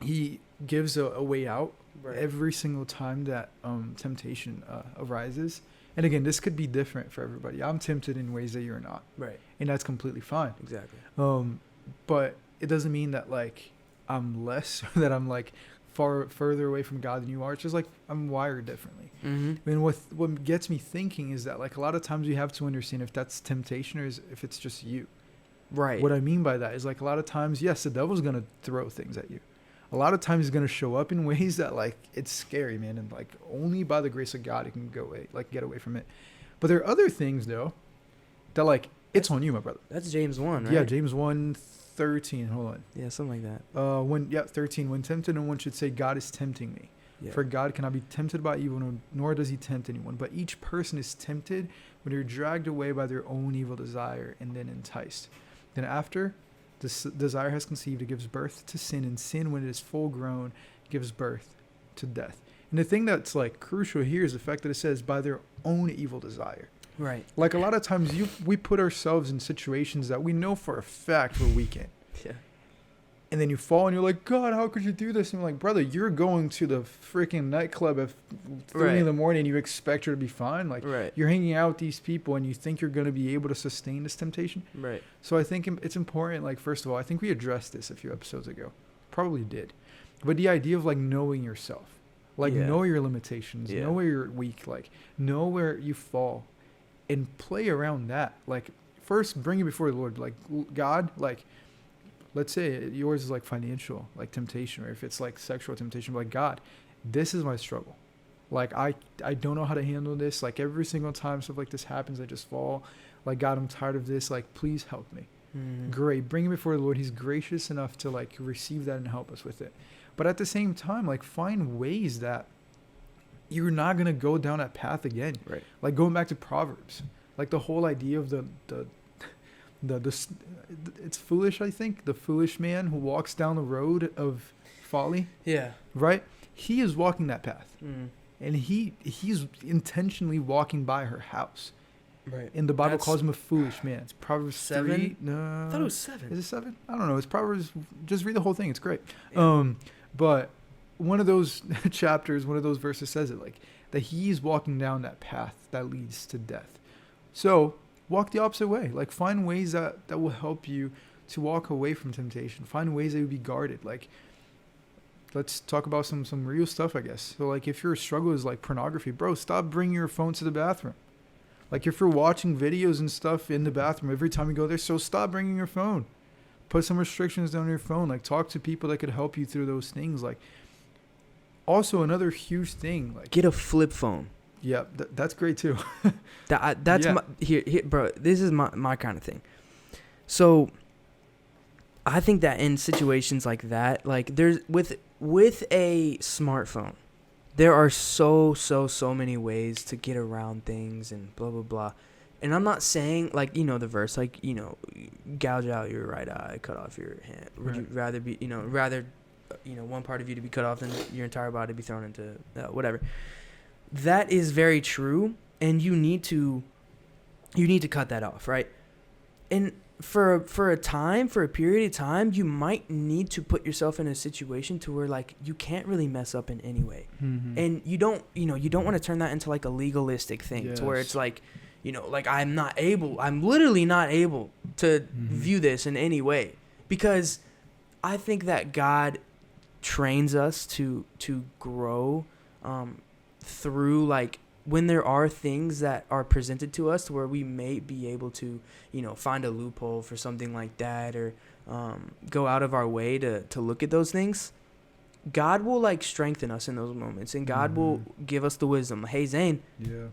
He gives a way out every single time that temptation arises. And again, this could be different for everybody. I'm tempted in ways that you're not. Right. And that's completely fine. Exactly. But it doesn't mean that like I'm less or that I'm like further away from God than you are. It's just like I'm wired differently. I mean, what gets me thinking is that like a lot of times you have to understand if that's temptation or if it's just you. Right. What I mean by that is like a lot of times, yes, the devil's going to throw things at you. A lot of times he's going to show up in ways that like it's scary, man. And like only by the grace of God, you can get away from it. But there are other things though that like it's on you, my brother. That's James 1, right? Yeah. James 1:13. Hold on. Yeah. Something like that. 13. When tempted, no one should say, God is tempting me. Yeah. For God cannot be tempted by evil, nor does he tempt anyone. But each person is tempted when they're dragged away by their own evil desire and then enticed. Then after this desire has conceived, it gives birth to sin. And sin, when it is full grown, gives birth to death. And the thing that's like crucial here is the fact that it says by their own evil desire. Right. Like a lot of times we put ourselves in situations that we know for a fact we're weak in. Yeah. And then you fall and you're like, God, how could you do this? And you're like, brother, you're going to the freaking nightclub at 3 in the morning and you expect her to be fine. Like, you're hanging out with these people and you think you're going to be able to sustain this temptation. Right. So I think it's important, like, first of all, I think we addressed this a few episodes ago. Probably did. But the idea of, like, knowing yourself. Like, know your limitations. Know where you're weak. Like, know where you fall. And play around that. Like, first, bring it before the Lord. Like, God, like, let's say yours is like financial, like temptation, or if it's like sexual temptation, like, God, this is my struggle. Like, I don't know how to handle this. Like, every single time stuff like this happens, I just fall. Like, God, I'm tired of this. Like, please help me. Great. Bring it before the Lord. He's gracious enough to like receive that and help us with it. But at the same time, like, find ways that you're not going to go down that path again. Right. Like, going back to Proverbs, like the whole idea of it's foolish, I think. The foolish man who walks down the road of folly. Yeah. Right? He is walking that path. And he's intentionally walking by her house. Right. And the Bible calls him a foolish man. It's Proverbs 7. 3. No. I thought it was 7. Is it 7? I don't know. It's Proverbs. Just read the whole thing. It's great. Yeah. But one of those chapters, one of those verses says it, like, that he's walking down that path that leads to death. So walk the opposite way. Like, find ways that will help you to walk away from temptation. Find ways that you'll be guarded. Like, let's talk about some real stuff, I guess. So, like, if your struggle is like pornography, bro, stop bringing your phone to the bathroom. Like, if you're watching videos and stuff in the bathroom every time you go there, so stop bringing your phone. Put some restrictions down on your phone. Like, talk to people that could help you through those things. Like, also another huge thing, like, get a flip phone. Yeah, that's great too. That's my here, bro. This is my kind of thing. So, I think that in situations like that, like, there's with a smartphone, there are so many ways to get around things and blah blah blah. And I'm not saying, like, the verse, like, gouge out your right eye, cut off your hand. Would you rather be, one part of you to be cut off than your entire body to be thrown into whatever. That is very true, and you need to cut that off, right? And for a period of time, you might need to put yourself in a situation to where, like, you can't really mess up in any way. Mm-hmm. And you don't want to turn that into, like, a legalistic thing, to where it's like, like, I'm literally not able to view this in any way, because I think that God trains us to grow through, like, when there are things that are presented to us where we may be able to, find a loophole for something like that, or go out of our way to look at those things. God will, like, strengthen us in those moments, and God will give us the wisdom. Hey, Zane,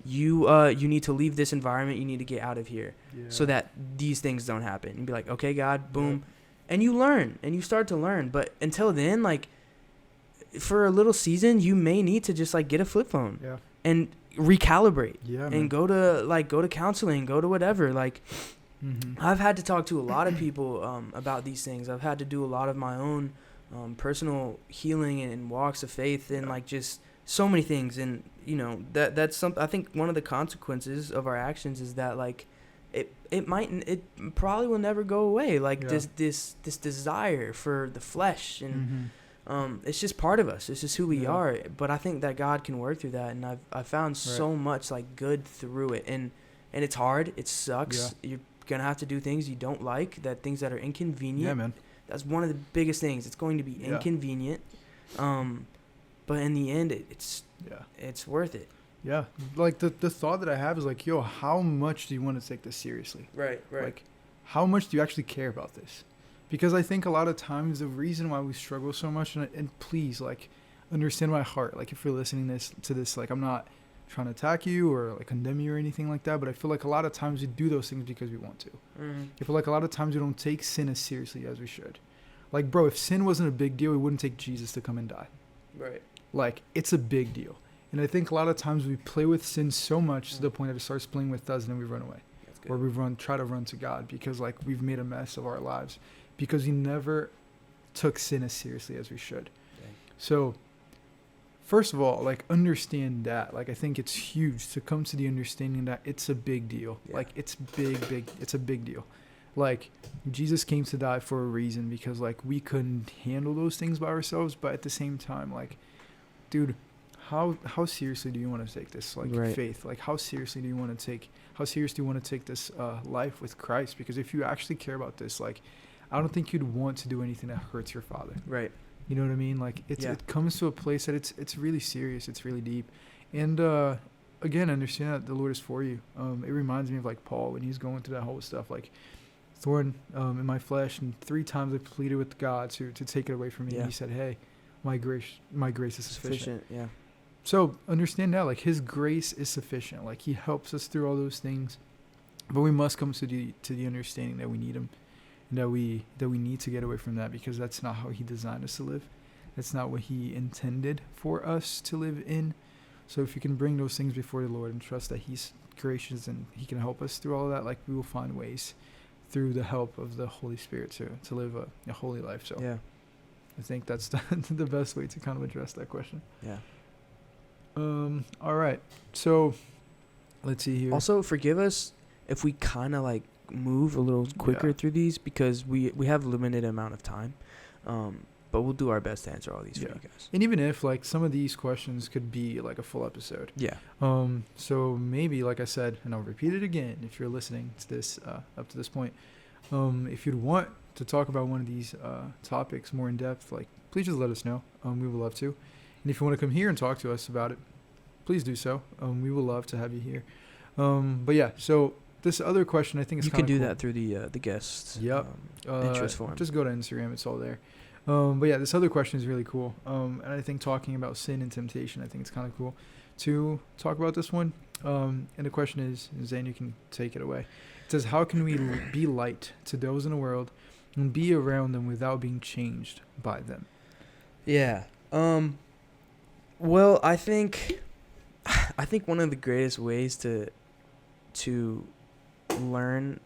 you need to leave this environment. You need to get out of here so that these things don't happen. And be like, okay, God, boom. And you learn, and you start to learn. But until then, like, for a little season, you may need to just, like, get a flip phone and recalibrate and go to counseling, go to whatever. Like, I've had to talk to a lot of people about these things. I've had to do a lot of my own personal healing and walks of faith, and like, just so many things. And that's something. I think one of the consequences of our actions is that, like, it probably will never go away, like, this desire for the flesh, and it's just part of us. It's just who we are. But I think that God can work through that, and I've found so much, like, good through it. And it's hard. It sucks. You're gonna have to do things you don't like, things that are inconvenient. Yeah, man. That's one of the biggest things. It's going to be inconvenient, but in the end, it's worth it. Yeah, like, the thought that I have is, like, yo, how much do you want to take this seriously? Right. Like, how much do you actually care about this? Because I think a lot of times the reason why we struggle so much, and please, like, understand my heart. Like, if you're listening to this, like, I'm not trying to attack you or, like, condemn you or anything like that, but I feel like a lot of times we do those things because we want to. I feel like a lot of times we don't take sin as seriously as we should. Like, bro, if sin wasn't a big deal, we wouldn't take Jesus to come and die. Right. Like, it's a big deal. And I think a lot of times we play with sin so much to the point that it starts playing with us, and then we run away. Or we try to run to God because, like, we've made a mess of our lives because we never took sin as seriously as we should. Dang. So, first of all, like, understand that. Like, I think it's huge to come to the understanding that it's a big deal. Yeah. Like, it's it's a big deal. Like, Jesus came to die for a reason, because, like, we couldn't handle those things by ourselves. But at the same time, like, dude, how seriously do you want to take this, like, faith? Like, how seriously do you want to take this life with Christ? Because if you actually care about this, like, I don't think you'd want to do anything that hurts your Father. Right. You know what I mean? Like, it comes to a place that it's really serious. It's really deep. And again, understand that the Lord is for you. It reminds me of, like, Paul when he's going through that whole stuff, like, thorn in my flesh, and 3 times I pleaded with God to take it away from me. And he said, hey, my grace is sufficient. Yeah. So understand that, like, his grace is sufficient. Like, he helps us through all those things, but we must come to the understanding that we need him, and that we need to get away from that, because that's not how he designed us to live. That's not what he intended for us to live in. So if you can bring those things before the Lord and trust that he's gracious and he can help us through all of that, like, we will find ways through the help of the Holy Spirit to live a holy life. So I think that's the best way to kind of address that question. Yeah. All right. So let's see here. Also, forgive us if we kind of, like, move a little quicker through these, because we have a limited amount of time. But we'll do our best to answer all these for you guys. And even if, like, some of these questions could be, like, a full episode. Yeah. So maybe, like I said, and I'll repeat it again, if you're listening to this up to this point, if you'd want to talk about one of these topics more in depth, like, please just let us know. We would love to. And if you want to come here and talk to us about it, please do so. We would love to have you here. But yeah, so this other question, I think, is you can do that through the guests. Yep. Interest form. Just go to Instagram; it's all there. But yeah, this other question is really cool. And I think talking about sin and temptation, I think it's kind of cool to talk about this one. And the question is, Zane, you can take it away. It says, how can we be light to those in the world and be around them without being changed by them? Yeah. Well, I think one of the greatest ways to learn,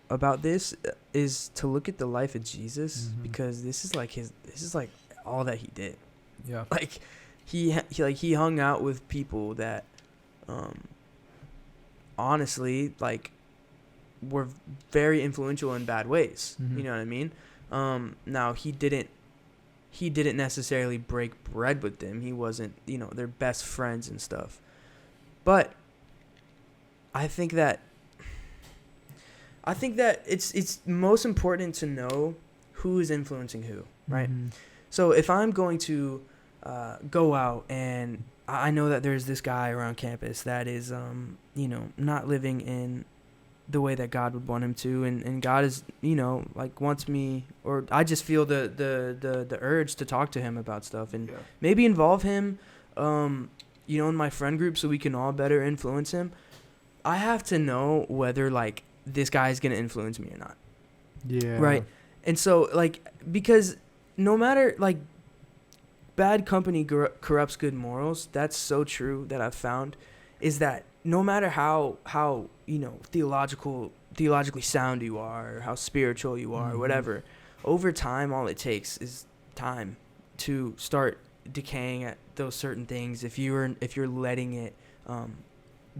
about this is to look at the life of Jesus, because this is like all that he did. Yeah. Like he hung out with people that honestly like were very influential in bad ways. You know what I mean? Now he didn't necessarily break bread with them. He wasn't, their best friends and stuff. But I think that it's most important to know who is influencing who, right? So if I'm going to go out and I know that there's this guy around campus that is, not living in the way that God would want him to, and God is, wants me, or I just feel the urge to talk to him about stuff and maybe involve him, in my friend group so we can all better influence him. I have to know whether like this guy is going to influence me or not. Yeah. Right. And so like, because no matter like bad company corrupts good morals, that's so true that I've found, is that no matter how theologically sound you are, or how spiritual you are, or whatever, over time, all it takes is time to start decaying at those certain things. If you're letting it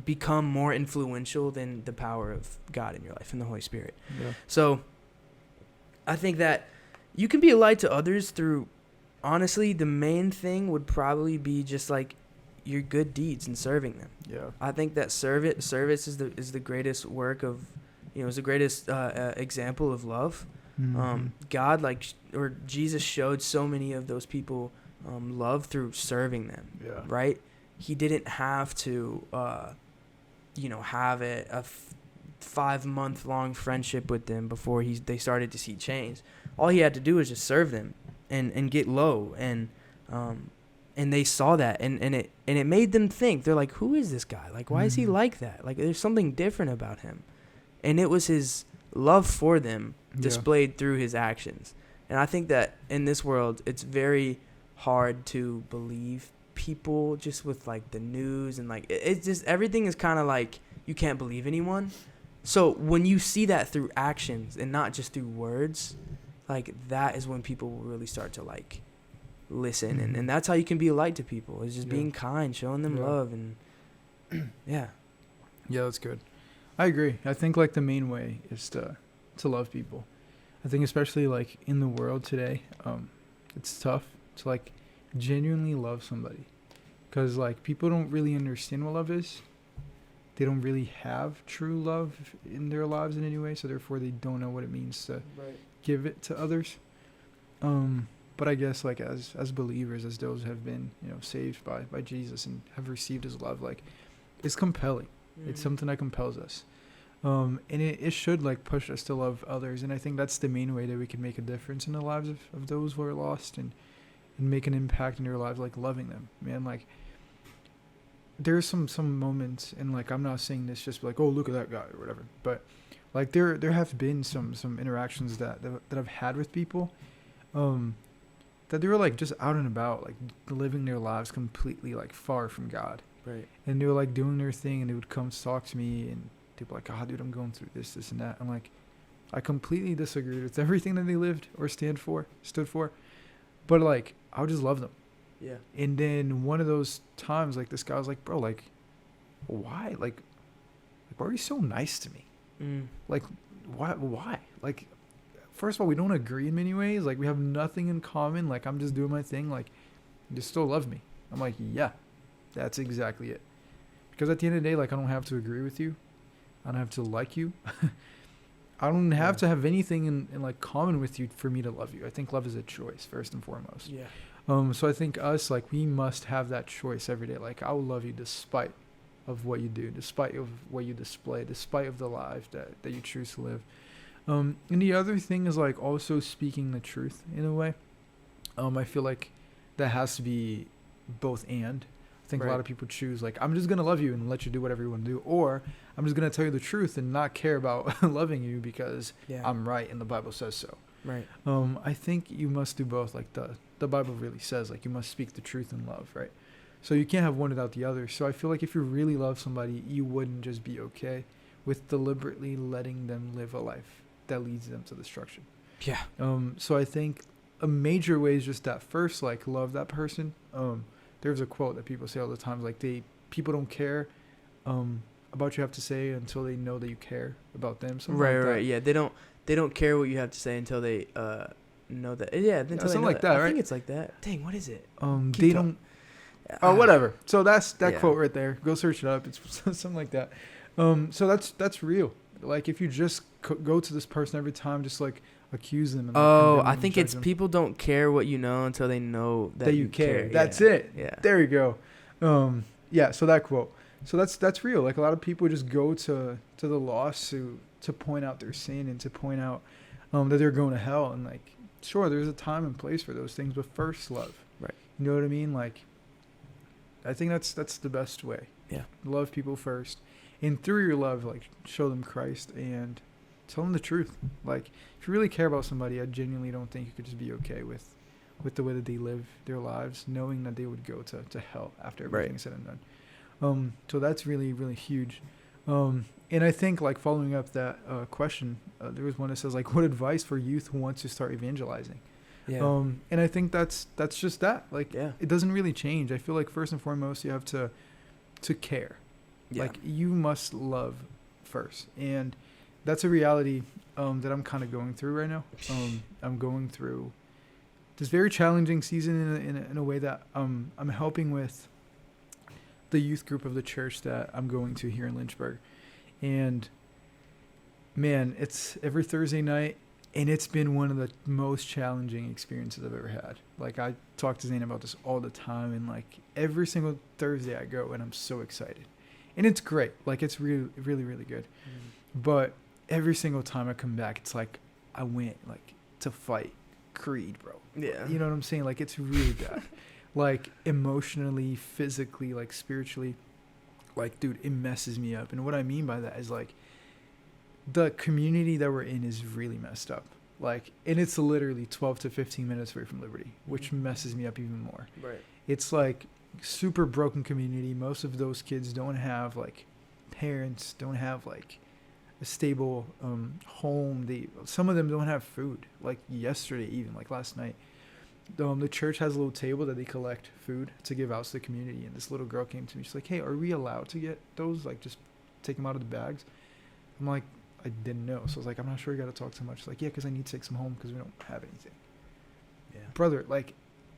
become more influential than the power of God in your life and the Holy Spirit. Yeah. So I think that you can be a light to others through, honestly, the main thing would probably be just like your good deeds and serving them. Yeah. I think that service is the greatest work of, is the greatest example of love. God, or Jesus showed so many of those people love through serving them. Yeah. Right? He didn't have to, have a 5-month-long friendship with them before they started to see change. All he had to do was just serve them and get low, and they saw that, and it made them think. They're like, who is this guy? Like, why is he like that? Like, there's something different about him. And it was his love for them displayed through his actions. And I think that in this world, it's very hard to believe people just with like the news, and like it's just everything is kind of like you can't believe anyone. So when you see that through actions and not just through words, like that is when people will really start to like listen, and that's how you can be a light to people, is just being kind, showing them love, and yeah, that's good. I agree. I think like the main way is to love people. I think especially like in the world today, it's tough to like genuinely love somebody, because like people don't really understand what love is. They don't really have true love in their lives in any way, so therefore they don't know what it means to give it to others. But I guess like as believers, as those who have been saved by Jesus and have received his love, like it's compelling. It's something that compels us, and it should like push us to love others. And I think that's the main way that we can make a difference in the lives of those who are lost, and make an impact in their lives, like loving them, man. Like there's some moments, and like I'm not saying this just like, oh, look at that guy or whatever, but like there have been some interactions that I've had with people, that they were like just out and about, like living their lives completely like far from God. right, And they were like doing their thing, and they would come talk to me, and they'd be like, oh, dude, I'm going through this and that. I'm like, I completely disagreed with everything that they lived or stood for. But like, I would just love them. yeah, And then one of those times, like this guy was like, bro, like, why? Like why are you so nice to me? Like, why? Like, first of all, we don't agree in many ways. Like, we have nothing in common. Like, I'm just doing my thing. Like, you still love me. I'm like, yeah, that's exactly it. Because at the end of the day, like, I don't have to agree with you. I don't have to like you. I don't have to have anything in like common with you for me to love you. I think love is a choice first and foremost. yeah. So I think us, like, we must have that choice every day. Like, I will love you despite of what you do, despite of what you display, despite of the life that you choose to live. And the other thing is like also speaking the truth in a way. I feel like that has to be both and. I think a lot of people choose like, I'm just going to love you and let you do whatever you want to do. Or I'm just going to tell you the truth and not care about loving you because I'm right and the Bible says so. Right. I think you must do both. Like the Bible really says, like, you must speak the truth in love, right? So you can't have one without the other. So I feel like if you really love somebody, you wouldn't just be okay with deliberately letting them live a life that leads them to destruction. Yeah. So I think a major way is just that first, like, love that person. There's a quote that people say all the time, like, people don't care about what you have to say until they know that you care about them. Right. Yeah. They don't care what you have to say until they know that. Yeah. Until something they know like that, right? I think it's like that. Dang, what is it? They don't. Oh, whatever. So that's that Yeah. quote right there. Go search it up. It's something like that. So that's real. Like, if you just go to this person every time, just like accuse them. And, like, condemn them I and think judge it's them, people don't care what you know until they know that you care. That's Yeah. it. Yeah. There you go. Yeah. So that quote. So that's real. Like, a lot of people just go to the lawsuit to point out their sin and to point out that they're going to hell. And, like, sure, there's a time and place for those things, but first, love. Right. You know what I mean? Like, I think that's the best way. Yeah. Love people first, and through your love, like, show them Christ and tell them the truth. Like, if you really care about somebody, I genuinely don't think you could just be okay with the way that they live their lives, knowing that they would go to hell after everything's said and done. So that's really, really huge. And I think, like, following up that question, there was one that says, like, what advice for youth who wants to start evangelizing? Yeah. And I think that's just that. Like, Yeah. it doesn't really change. I feel like first and foremost, you have to care. Yeah. Like, you must love first. And that's a reality that I'm kind of going through right now. I'm going through this very challenging season in a way that I'm helping with the youth group of the church that I'm going to here in Lynchburg. And, man, it's every Thursday night. And it's been one of the most challenging experiences I've ever had. Like, I talk to Zhane about this all the time. And, like, every single Thursday I go, and I'm so excited. And it's great. Like, it's really, really, really good. But every single time I come back, it's like I went, like, to fight Creed, bro. Yeah. You know what I'm saying? Like, it's really bad. Like, emotionally, physically, like, spiritually. Like, dude, it messes me up. And what I mean by that is, like, the community that we're in is really messed up. Like, and it's literally 12 to 15 minutes away from Liberty, which messes me up even more. Right. It's like super broken community. Most of those kids don't have, like, parents, don't have, like, a stable home. Some of them don't have food. Like, yesterday, even, like, last night, the church has a little table that they collect food to give out to the community. And this little girl came to me. She's like, hey, are we allowed to get those? Like, just take them out of the bags? I'm like, I didn't know. So I was like, I'm not sure, you got to talk too much. She's like, yeah, because I need to take some home because we don't have anything. Yeah. Brother, like,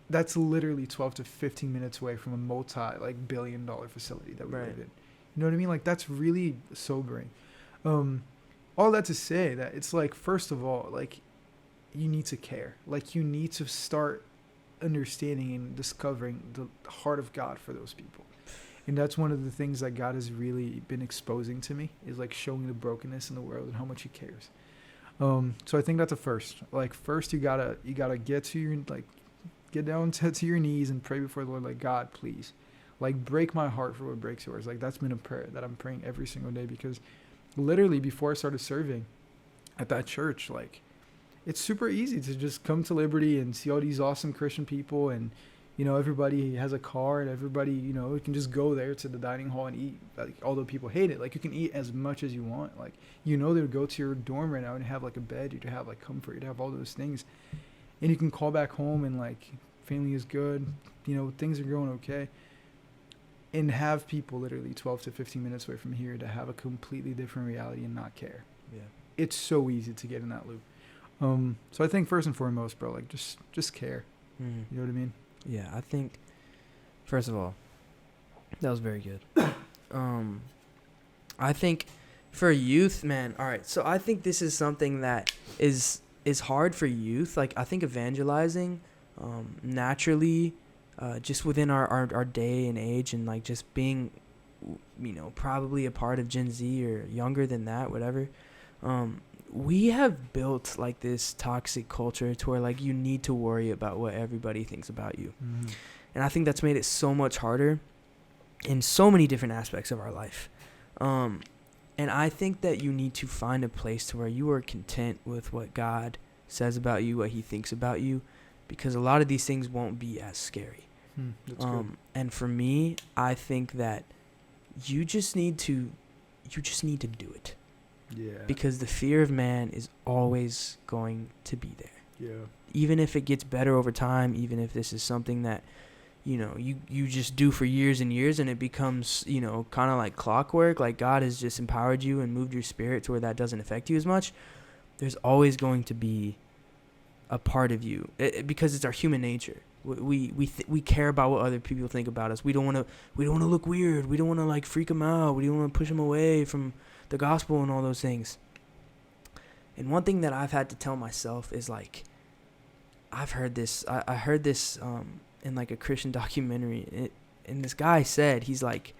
that's literally 12 to 15 minutes away from a multi-billion-dollar facility that we live in. You know what I mean? Like, that's really sobering. All that to say that it's like, first of all, like, you need to care. Like, you need to start understanding and discovering the heart of God for those people. And that's one of the things that God has really been exposing to me, is, like, showing the brokenness in the world and how much he cares. So I think that's a first. Like, first you gotta get to your, like, get down to your knees and pray before the Lord, like, God, please, like, break my heart for what breaks yours. Like, that's been a prayer that I'm praying every single day, because literally before I started serving at that church, like, it's super easy to just come to Liberty and see all these awesome Christian people, and, you know, everybody has a car, and everybody, you know, you can just go there to the dining hall and eat. Like, although people hate it, like, you can eat as much as you want. Like, you know, they would go to your dorm right now and have, like, a bed, you'd have, like, comfort, you'd have all those things, and you can call back home and, like, family is good, you know, things are going okay, and have people literally 12 to 15 minutes away from here to have a completely different reality and not care. Yeah. It's so easy to get in that loop. So I think first and foremost, bro, like, just care. Mm-hmm. You know what I mean? Yeah, I think, first of all, that was very good. I think for youth, man, all right, so I think this is something that is hard for youth. Like, I think evangelizing, naturally, just within our day and age, and, like, just being, you know, probably a part of Gen Z or younger than that, whatever, we have built, like, this toxic culture to where, like, you need to worry about what everybody thinks about you. Mm-hmm. And I think that's made it so much harder in so many different aspects of our life. And I think that you need to find a place to where you are content with what God says about you, what he thinks about you, because a lot of these things won't be as scary. That's good. And for me, I think that you just need to do it. Yeah. Because the fear of man is always going to be there. Yeah. Even if it gets better over time, even if this is something that, you just do for years and years, and it becomes, kind of like clockwork, like God has just empowered you and moved your spirit to where that doesn't affect you as much, there's always going to be a part of you, because it's our human nature. We care about what other people think about us. We don't want to look weird. We don't want to like freak them out. We don't want to push them away from the gospel and all those things. And one thing that I've had to tell myself is like, I've heard this. I heard this in like a Christian documentary, and this guy said, he's like,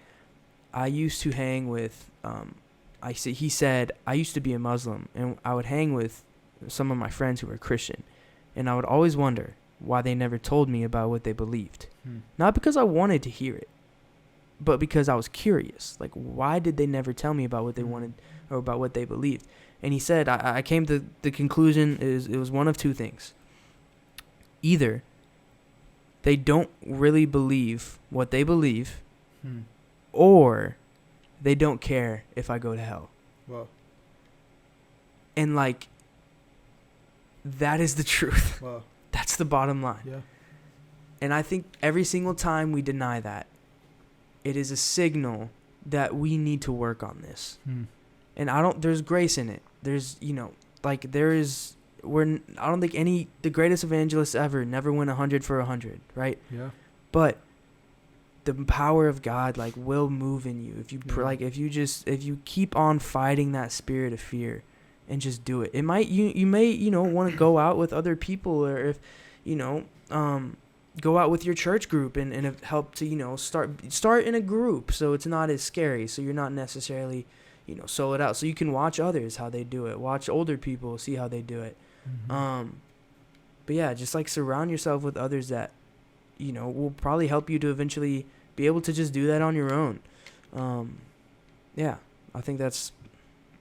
I used to hang with he said I used to be a Muslim, and I would hang with some of my friends who were Christian, and I would always wonder why they never told me about what they believed. Not because I wanted to hear it, but because I was curious. Like, why did they never tell me about what they wanted or about what they believed? And he said, I came to the conclusion it was one of two things. Either they don't really believe what they believe, or they don't care if I go to hell. Wow. And like, that is the truth. Wow. That's the bottom line. Yeah. And I think every single time we deny that, it is a signal that we need to work on this. And there's grace in it. There's, I don't think the greatest evangelists ever never went 100 for 100, right? Yeah. But the power of God, like, will move in you. If you, if you keep on fighting that spirit of fear and just do it. It might, you may, want to go out with other people, or if, go out with your church group and help to, start in a group, so it's not as scary. So you're not necessarily, solo it out. So you can watch others, how they do it. Watch older people, see how they do it. But yeah, just like surround yourself with others that, will probably help you to eventually be able to just do that on your own. Yeah, I think that's,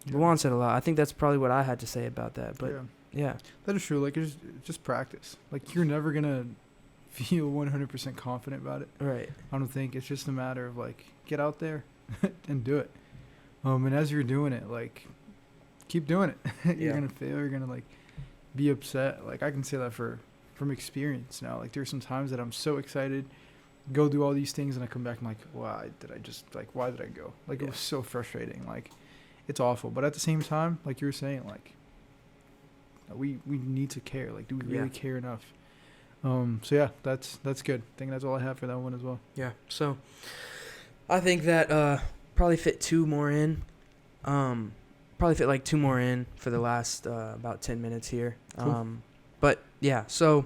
Luan said a lot. I think that's probably what I had to say about that. But yeah. That is true. Like, it's just practice. Like, you're never going to feel 100% confident about it. Right. I don't think. It's just a matter of, like, get out there and do it. And as you're doing it, like, keep doing it. You're going to fail. You're going to, like, be upset. Like, I can say that from experience now. Like, there's some times that I'm so excited, go do all these things, and I come back and I'm like, why did I go? Like, it was so frustrating. Like, it's awful. But at the same time, like you were saying, like, we need to care. Like, do we really care enough? So yeah, that's good. I think that's all I have for that one as well. Yeah. So I think that probably fit two more in. Probably fit like two more in for the last about 10 minutes here. Cool. But yeah, so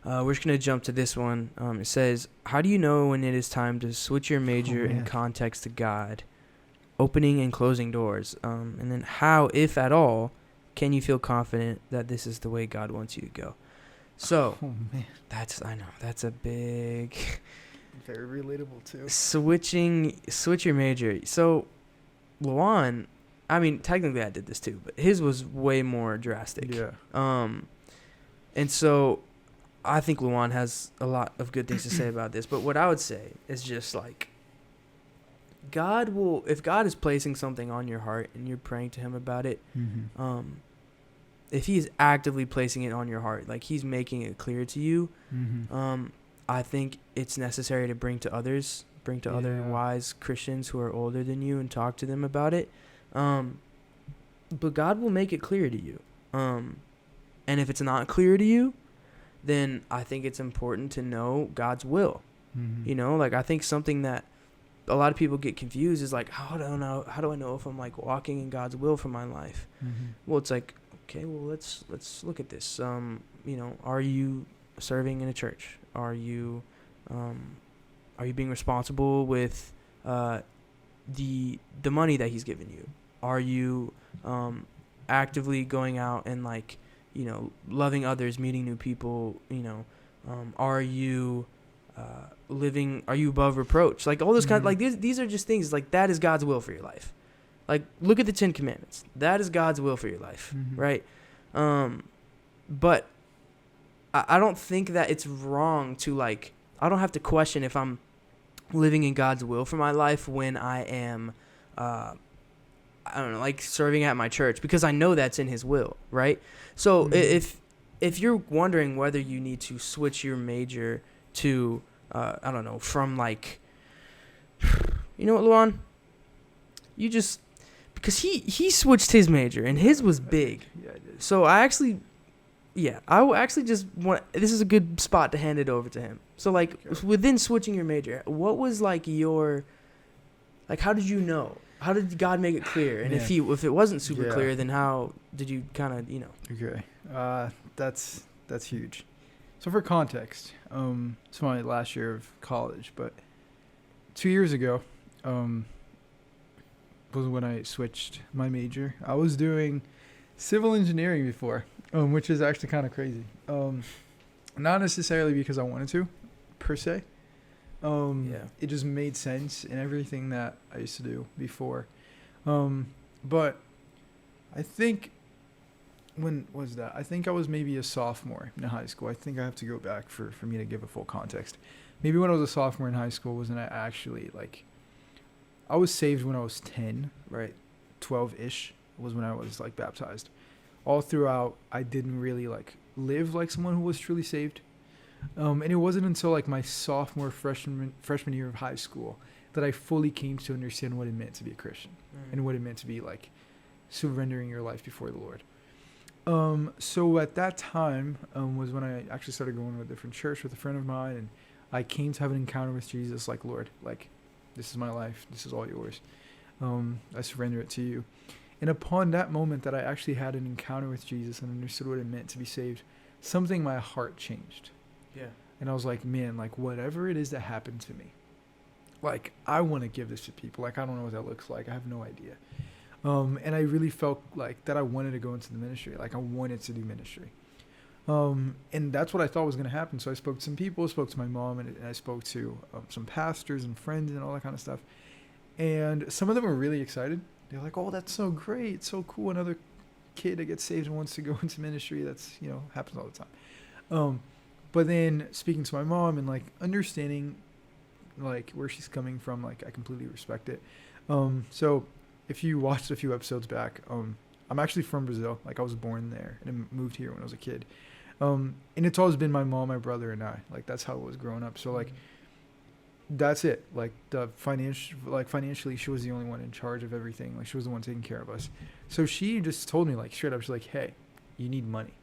we're just gonna jump to this one. It says, how do you know when it is time to switch your major in context to God, opening and closing doors? And then how, if at all, can you feel confident that this is the way God wants you to go? So, that's a big, very relatable too. Switch your major. So, Luan, I mean, technically I did this too, but his was way more drastic. Yeah. And so I think Luan has a lot of good things to say about this, but what I would say is just like, if God is placing something on your heart and you're praying to him about it, if he's actively placing it on your heart, like he's making it clear to you, I think it's necessary to bring to other wise Christians who are older than you and talk to them about it. But God will make it clear to you. And if it's not clear to you, then I think it's important to know God's will. Like, I think something that a lot of people get confused is like, how do I know if I'm like walking in God's will for my life? Well, it's like, okay, well, let's look at this. Are you serving in a church? Are you being responsible with the money that he's given you? Are you actively going out and like, loving others, meeting new people? Are you are you above reproach? Like all those kind of, like these are just things like that is God's will for your life. Like, look at the 10 Commandments. That is God's will for your life, right? But I don't think that it's wrong to, like, I don't have to question if I'm living in God's will for my life when I am, I don't know, like serving at my church, because I know that's in His will, right? So if you're wondering whether you need to switch your major to, I don't know, from like, you know what, Luan? You just, because he switched his major and his was big. Yeah, I did. So I will actually just want, this is a good spot to hand it over to him. So like within switching your major, what was like your, like how did you know? How did God make it clear? And if it wasn't super clear, then how did you kind of, Okay. That's huge. So for context, it's my last year of college, but 2 years ago, was when I switched my major. I was doing civil engineering before, which is actually kind of crazy. Not necessarily because I wanted to, per se. It just made sense in everything that I used to do before. But I think, when was that? I think I was maybe a sophomore in high school. I think I have to go back for me to give a full context. Maybe when I was a sophomore in high school wasn't I actually, like, I was saved when I was 10, right? 12-ish was when I was, like, baptized. All throughout, I didn't really, like, live like someone who was truly saved. And it wasn't until, like, my sophomore, freshman year of high school that I fully came to understand what it meant to be a Christian and what it meant to be, like, surrendering your life before the Lord. So at that time was when I actually started going to a different church with a friend of mine, and I came to have an encounter with Jesus, like, Lord, like, this is my life. This is all yours. I surrender it to you. And upon that moment that I actually had an encounter with Jesus and understood what it meant to be saved, something in my heart changed. Yeah. And I was like, man, like, whatever it is that happened to me, like, I want to give this to people. Like, I don't know what that looks like. I have no idea. And I really felt like that I wanted to go into the ministry. Like, I wanted to do ministry. And that's what I thought was going to happen. So I spoke to some people, spoke to my mom, and I spoke to some pastors and friends and all that kind of stuff. And some of them were really excited. They're like, oh, that's so great. So cool. Another kid that gets saved and wants to go into ministry. That's, happens all the time. But then speaking to my mom and, like, understanding, like, where she's coming from, like, I completely respect it. So if you watched a few episodes back, I'm actually from Brazil. Like, I was born there and I moved here when I was a kid. And it's always been my mom, my brother, and I. Like, that's how it was growing up. So, like, that's it. Like, financially, she was the only one in charge of everything. Like, she was the one taking care of us. So she just told me, like, straight up, she's like, hey, you need money.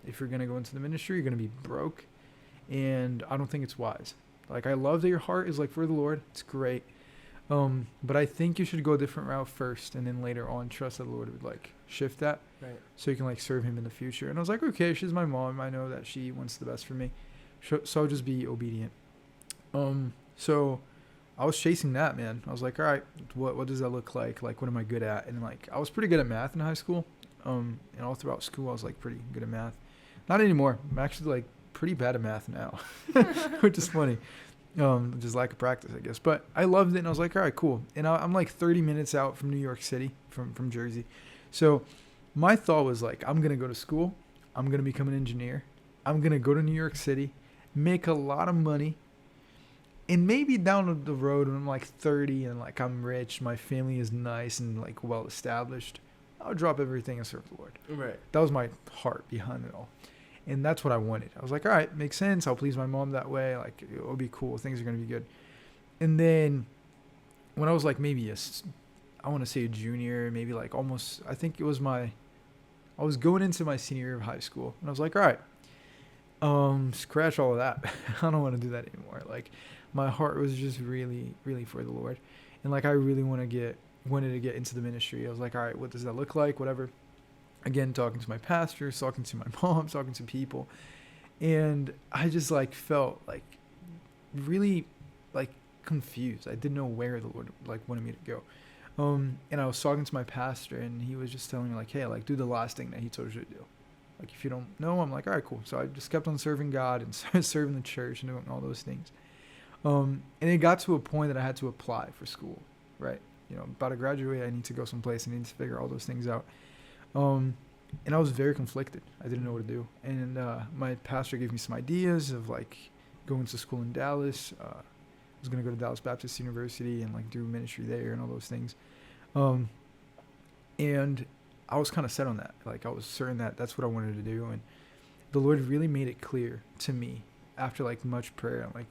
If you're going to go into the ministry, you're going to be broke. And I don't think it's wise. Like, I love that your heart is, like, for the Lord. It's great. But I think you should go a different route first, and then later on trust that the Lord would, like, shift that, right? So you can, like, serve Him in the future. And I was like, okay, she's my mom. I know that she wants the best for me, so I'll just be obedient. So I was chasing that, man. I was like, all right, what does that look like? Like, what am I good at? And, like, I was pretty good at math in high school. And all throughout school, I was, like, pretty good at math. Not anymore. I'm actually, like, pretty bad at math now, which is funny. Just lack of practice, I guess. But I loved it, and I was like, all right, cool. And I'm like 30 minutes out from New York City, from Jersey. So my thought was, like, I'm going to go to school. I'm going to become an engineer. I'm going to go to New York City, make a lot of money. And maybe down the road when I'm like 30 and, like, I'm rich, my family is nice and, like, well established, I'll drop everything and serve the Lord. Right. That was my heart behind it all. And that's what I wanted. I was like, all right, makes sense. I'll please my mom that way. Like, it'll be cool. Things are going to be good. And then when I was, like, maybe I want to say a junior, maybe, like, almost, I think it was I was going into my senior year of high school. And I was like, all right, scratch all of that. I don't want to do that anymore. Like, my heart was just really, really for the Lord. And, like, I really wanted to get into the ministry. I was like, all right, what does that look like? Whatever. Again, talking to my pastors, talking to my mom, talking to people. And I just, like, felt, like, really, like, confused. I didn't know where the Lord, like, wanted me to go. And I was talking to my pastor, and he was just telling me, like, hey, like, do the last thing that he told you to do. Like, if you don't know, I'm like, all right, cool. So I just kept on serving God and started serving the church and doing all those things. And it got to a point that I had to apply for school, right? About to graduate, I need to go someplace. I need to figure all those things out. And I was very conflicted. I didn't know what to do. And my pastor gave me some ideas of, like, going to school in Dallas. I was going to go to Dallas Baptist University and like do ministry there and all those things. And I was kind of set on that. Like I was certain that that's what I wanted to do. And the Lord really made it clear to me after like much prayer. Like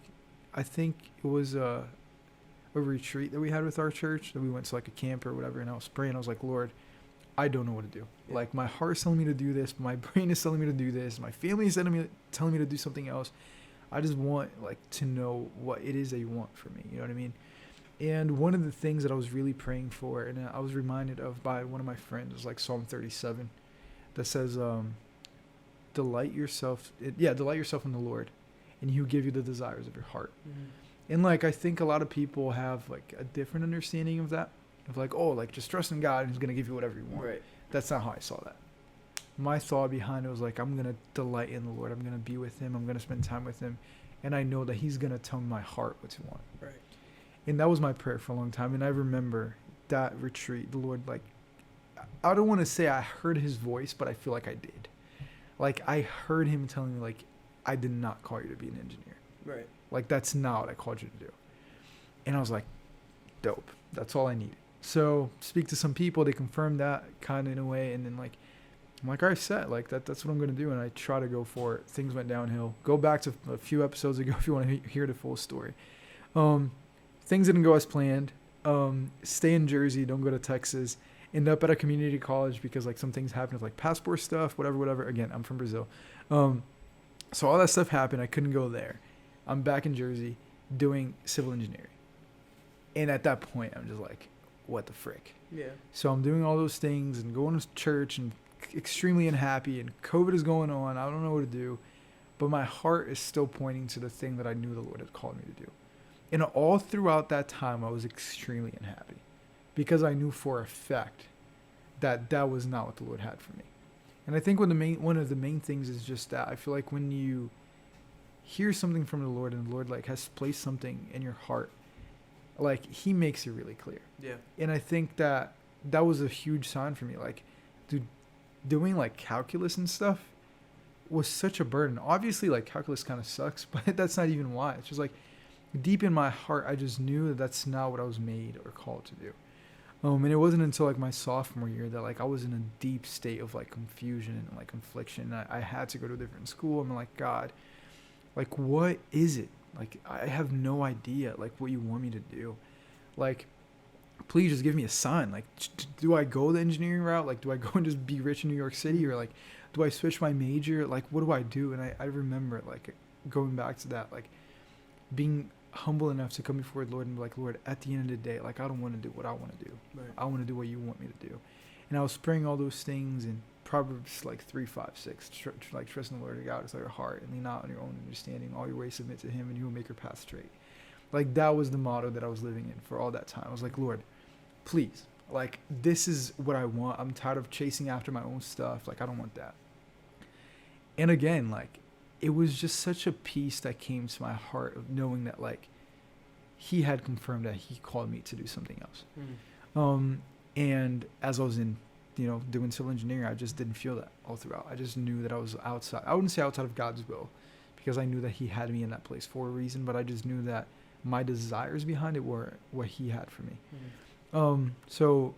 I think it was a retreat that we had with our church, that we went to like a camp or whatever, and I was praying. I was like, Lord, I don't know what to do. Yeah. Like my heart's telling me to do this, my brain is telling me to do this, my family is telling me to do something else. I just want like to know what it is that you want for me. You know what I mean? And one of the things that I was really praying for, and I was reminded of by one of my friends, was like Psalm 37, that says, delight yourself in the Lord, and He will give you the desires of your heart. Mm-hmm. And like I think a lot of people have like a different understanding of that. Of like, oh, like just trust in God and He's going to give you whatever you want. Right. That's not how I saw that. My thought behind it was like, I'm going to delight in the Lord. I'm going to be with Him. I'm going to spend time with Him. And I know that He's going to tell my heart what to want. Right. And that was my prayer for a long time. And I remember that retreat, the Lord, like, I don't want to say I heard His voice, but I feel like I did. Like I heard Him telling me like, I did not call you to be an engineer. Right. Like that's not what I called you to do. And I was like, dope. That's all I needed. So speak to some people, they confirmed that kind of in a way, and then like I'm like, all right, set, like that's what I'm gonna do, and I try to go for it. Things went downhill. Go back to a few episodes ago if you want to hear the full story. Things didn't go as planned. Stay in Jersey, don't go to Texas. End up at a community college because like some things happened with like passport stuff, whatever. Again, I'm from Brazil. So all that stuff happened. I couldn't go there. I'm back in Jersey doing civil engineering, and at that point, I'm just like, what the frick? Yeah. So I'm doing all those things and going to church and extremely unhappy, and COVID is going on. I don't know what to do, but my heart is still pointing to the thing that I knew the Lord had called me to do. And all throughout that time, I was extremely unhappy because I knew for a fact that that was not what the Lord had for me. And I think one of the main things is just that I feel like when you hear something from the Lord and the Lord like has placed something in your heart, like He makes it really clear. Yeah. And I think that was a huge sign for me. Like, dude, doing like calculus and stuff was such a burden. Obviously, like calculus kind of sucks, but that's not even why. It's just like deep in my heart, I just knew that that's not what I was made or called to do. And it wasn't until like my sophomore year that like I was in a deep state of like confusion and like confliction. I had to go to a different school. I'm like, God, like what is it? Like, I have no idea, like, what you want me to do. Like, please just give me a sign. Like, do I go the engineering route? Like, do I go and just be rich in New York City? Or, like, do I switch my major? Like, what do I do? And I remember, like, going back to that, like, being humble enough to come before the Lord and be like, Lord, at the end of the day, like, I don't want to do what I want to do. Right. I want to do what you want me to do. And I was praying all those things in Proverbs like 3, 5, 6, like trust in the Lord your God with all your heart and lean not on your own understanding. All your ways submit to Him and He will make your path straight. Like that was the motto that I was living in for all that time. I was like, Lord, please, like this is what I want. I'm tired of chasing after my own stuff. Like I don't want that. And again, like it was just such a peace that came to my heart of knowing that like He had confirmed that He called me to do something else. And as I was in doing civil engineering, I just didn't feel that all throughout. I just knew that I was outside. I wouldn't say outside of God's will, because I knew that He had me in that place for a reason, but I just knew that my desires behind it were what He had for me. Mm-hmm. So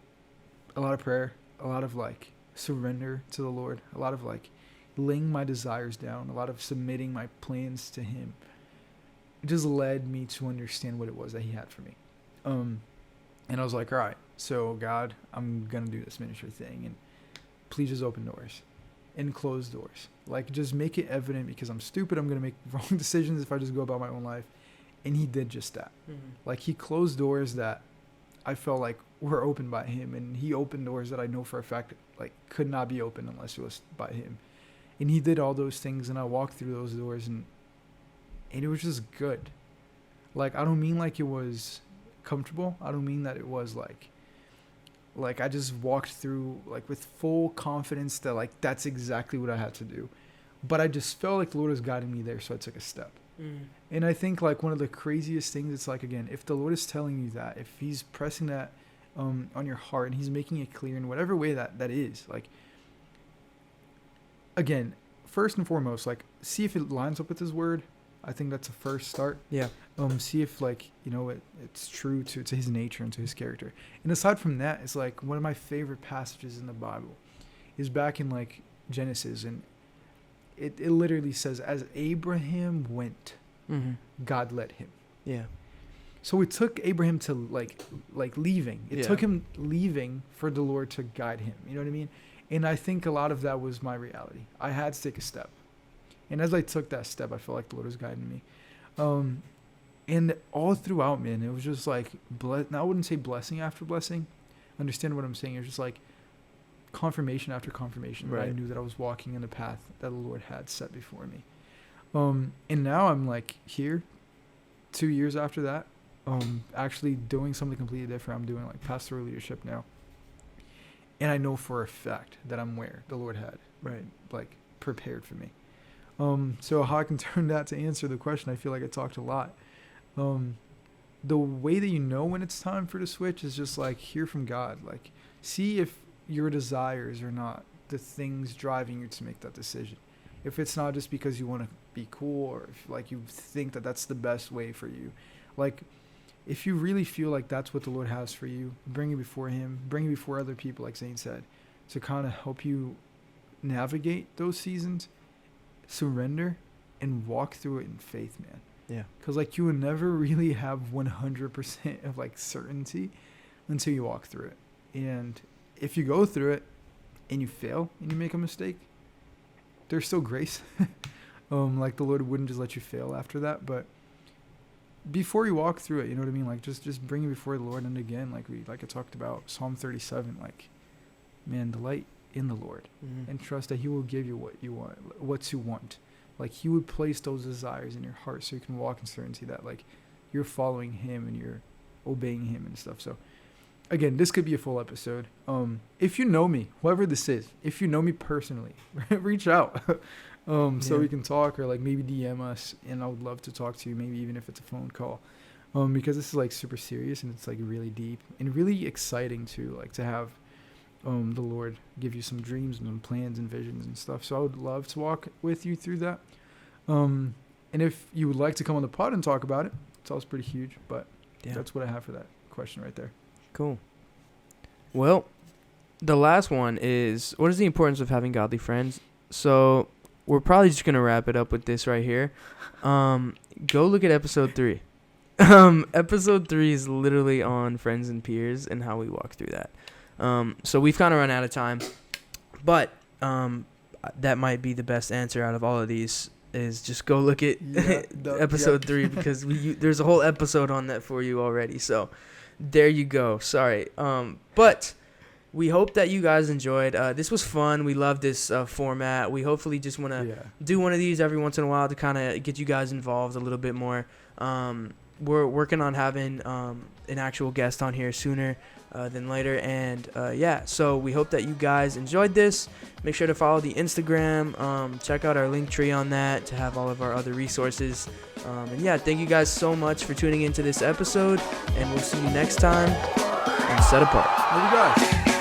a lot of prayer, a lot of like surrender to the Lord, a lot of like laying my desires down, a lot of submitting my plans to Him. It just led me to understand what it was that He had for me. And I was like, all right, so God, I'm going to do this ministry thing, and please just open doors and close doors. Like, just make it evident, because I'm stupid. I'm going to make wrong decisions if I just go about my own life. And He did just that. Mm-hmm. Like, He closed doors that I felt like were opened by Him, and He opened doors that I know for a fact, like, could not be opened unless it was by Him. And He did all those things, and I walked through those doors, and it was just good. Like, I don't mean like it was comfortable. I don't mean that it was like I just walked through like with full confidence that like that's exactly what I had to do, but I just felt like the Lord was guiding me there, so I took a step. And I think like one of the craziest things, it's like, again, if the Lord is telling you that, if He's pressing that on your heart and He's making it clear in whatever way that is, like, again, first and foremost, like, see if it lines up with His word. I think that's a first start. Yeah. See if like, it's true to his nature and to his character. And aside from that, it's like one of my favorite passages in the Bible is back in like Genesis, and it literally says, as Abraham went, God led him. Yeah. So it took Abraham to like leaving. It took him leaving for the Lord to guide him. You know what I mean? And I think a lot of that was my reality. I had to take a step. And as I took that step, I felt like the Lord was guiding me. And all throughout, man, it was just like, I wouldn't say blessing after blessing. Understand what I'm saying? It was just like confirmation after confirmation. Right. I knew that I was walking in the path that the Lord had set before me. And now I'm like here, 2 years after that, actually doing something completely different. I'm doing like pastoral leadership now. And I know for a fact that I'm where the Lord had, like prepared for me. So how I can turn that to answer the question, I feel like I talked a lot. The way that you know when it's time for the switch is just like hear from God. Like see if your desires are not the things driving you to make that decision. If it's not just because you want to be cool, or if like you think that that's the best way for you. Like if you really feel like that's what the Lord has for you, bring it before him, bring it before other people, like Zhane said, to kind of help you navigate those seasons, surrender, and walk through it in faith, man. Yeah. Because like you would never really have 100% of like certainty until you walk through it. And if you go through it and you fail and you make a mistake, there's still grace. Like the Lord wouldn't just let you fail after that. But before you walk through it, you know what I mean? Like just bring it before the Lord. And again, like I talked about Psalm 37, like, man, delight in the Lord and trust that he will give you what you want. Like he would place those desires in your heart so you can walk in certainty that like you're following him and you're obeying him and stuff. So again, this could be a full episode. If you know me, whoever this is, if you know me personally, reach out so we can talk, or like maybe DM us, and I would love to talk to you, maybe even if it's a phone call, because this is like super serious and it's like really deep and really exciting too, like to have the Lord give you some dreams and plans and visions and stuff. So I would love to walk with you through that. And if you would like to come on the pod and talk about it, it's always pretty huge, but that's what I have for that question right there. Cool. Well, the last one is, what is the importance of having godly friends? So we're probably just going to wrap it up with this right here. Go look at episode 3. Episode 3 is literally on friends and peers and how we walk through that. So we've kind of run out of time, but that might be the best answer out of all of these, is just go look at episode 3, because there's a whole episode on that for you already. So there you go. Sorry. But we hope that you guys enjoyed. This was fun. We love this format. We hopefully just want to do one of these every once in a while to kind of get you guys involved a little bit more. We're working on having an actual guest on here sooner than later. And so we hope that you guys enjoyed this. Make sure to follow the Instagram. Check out our link tree on that to have all of our other resources. Thank you guys so much for tuning into this episode, and we'll see you next time on Set Apart. Love you guys.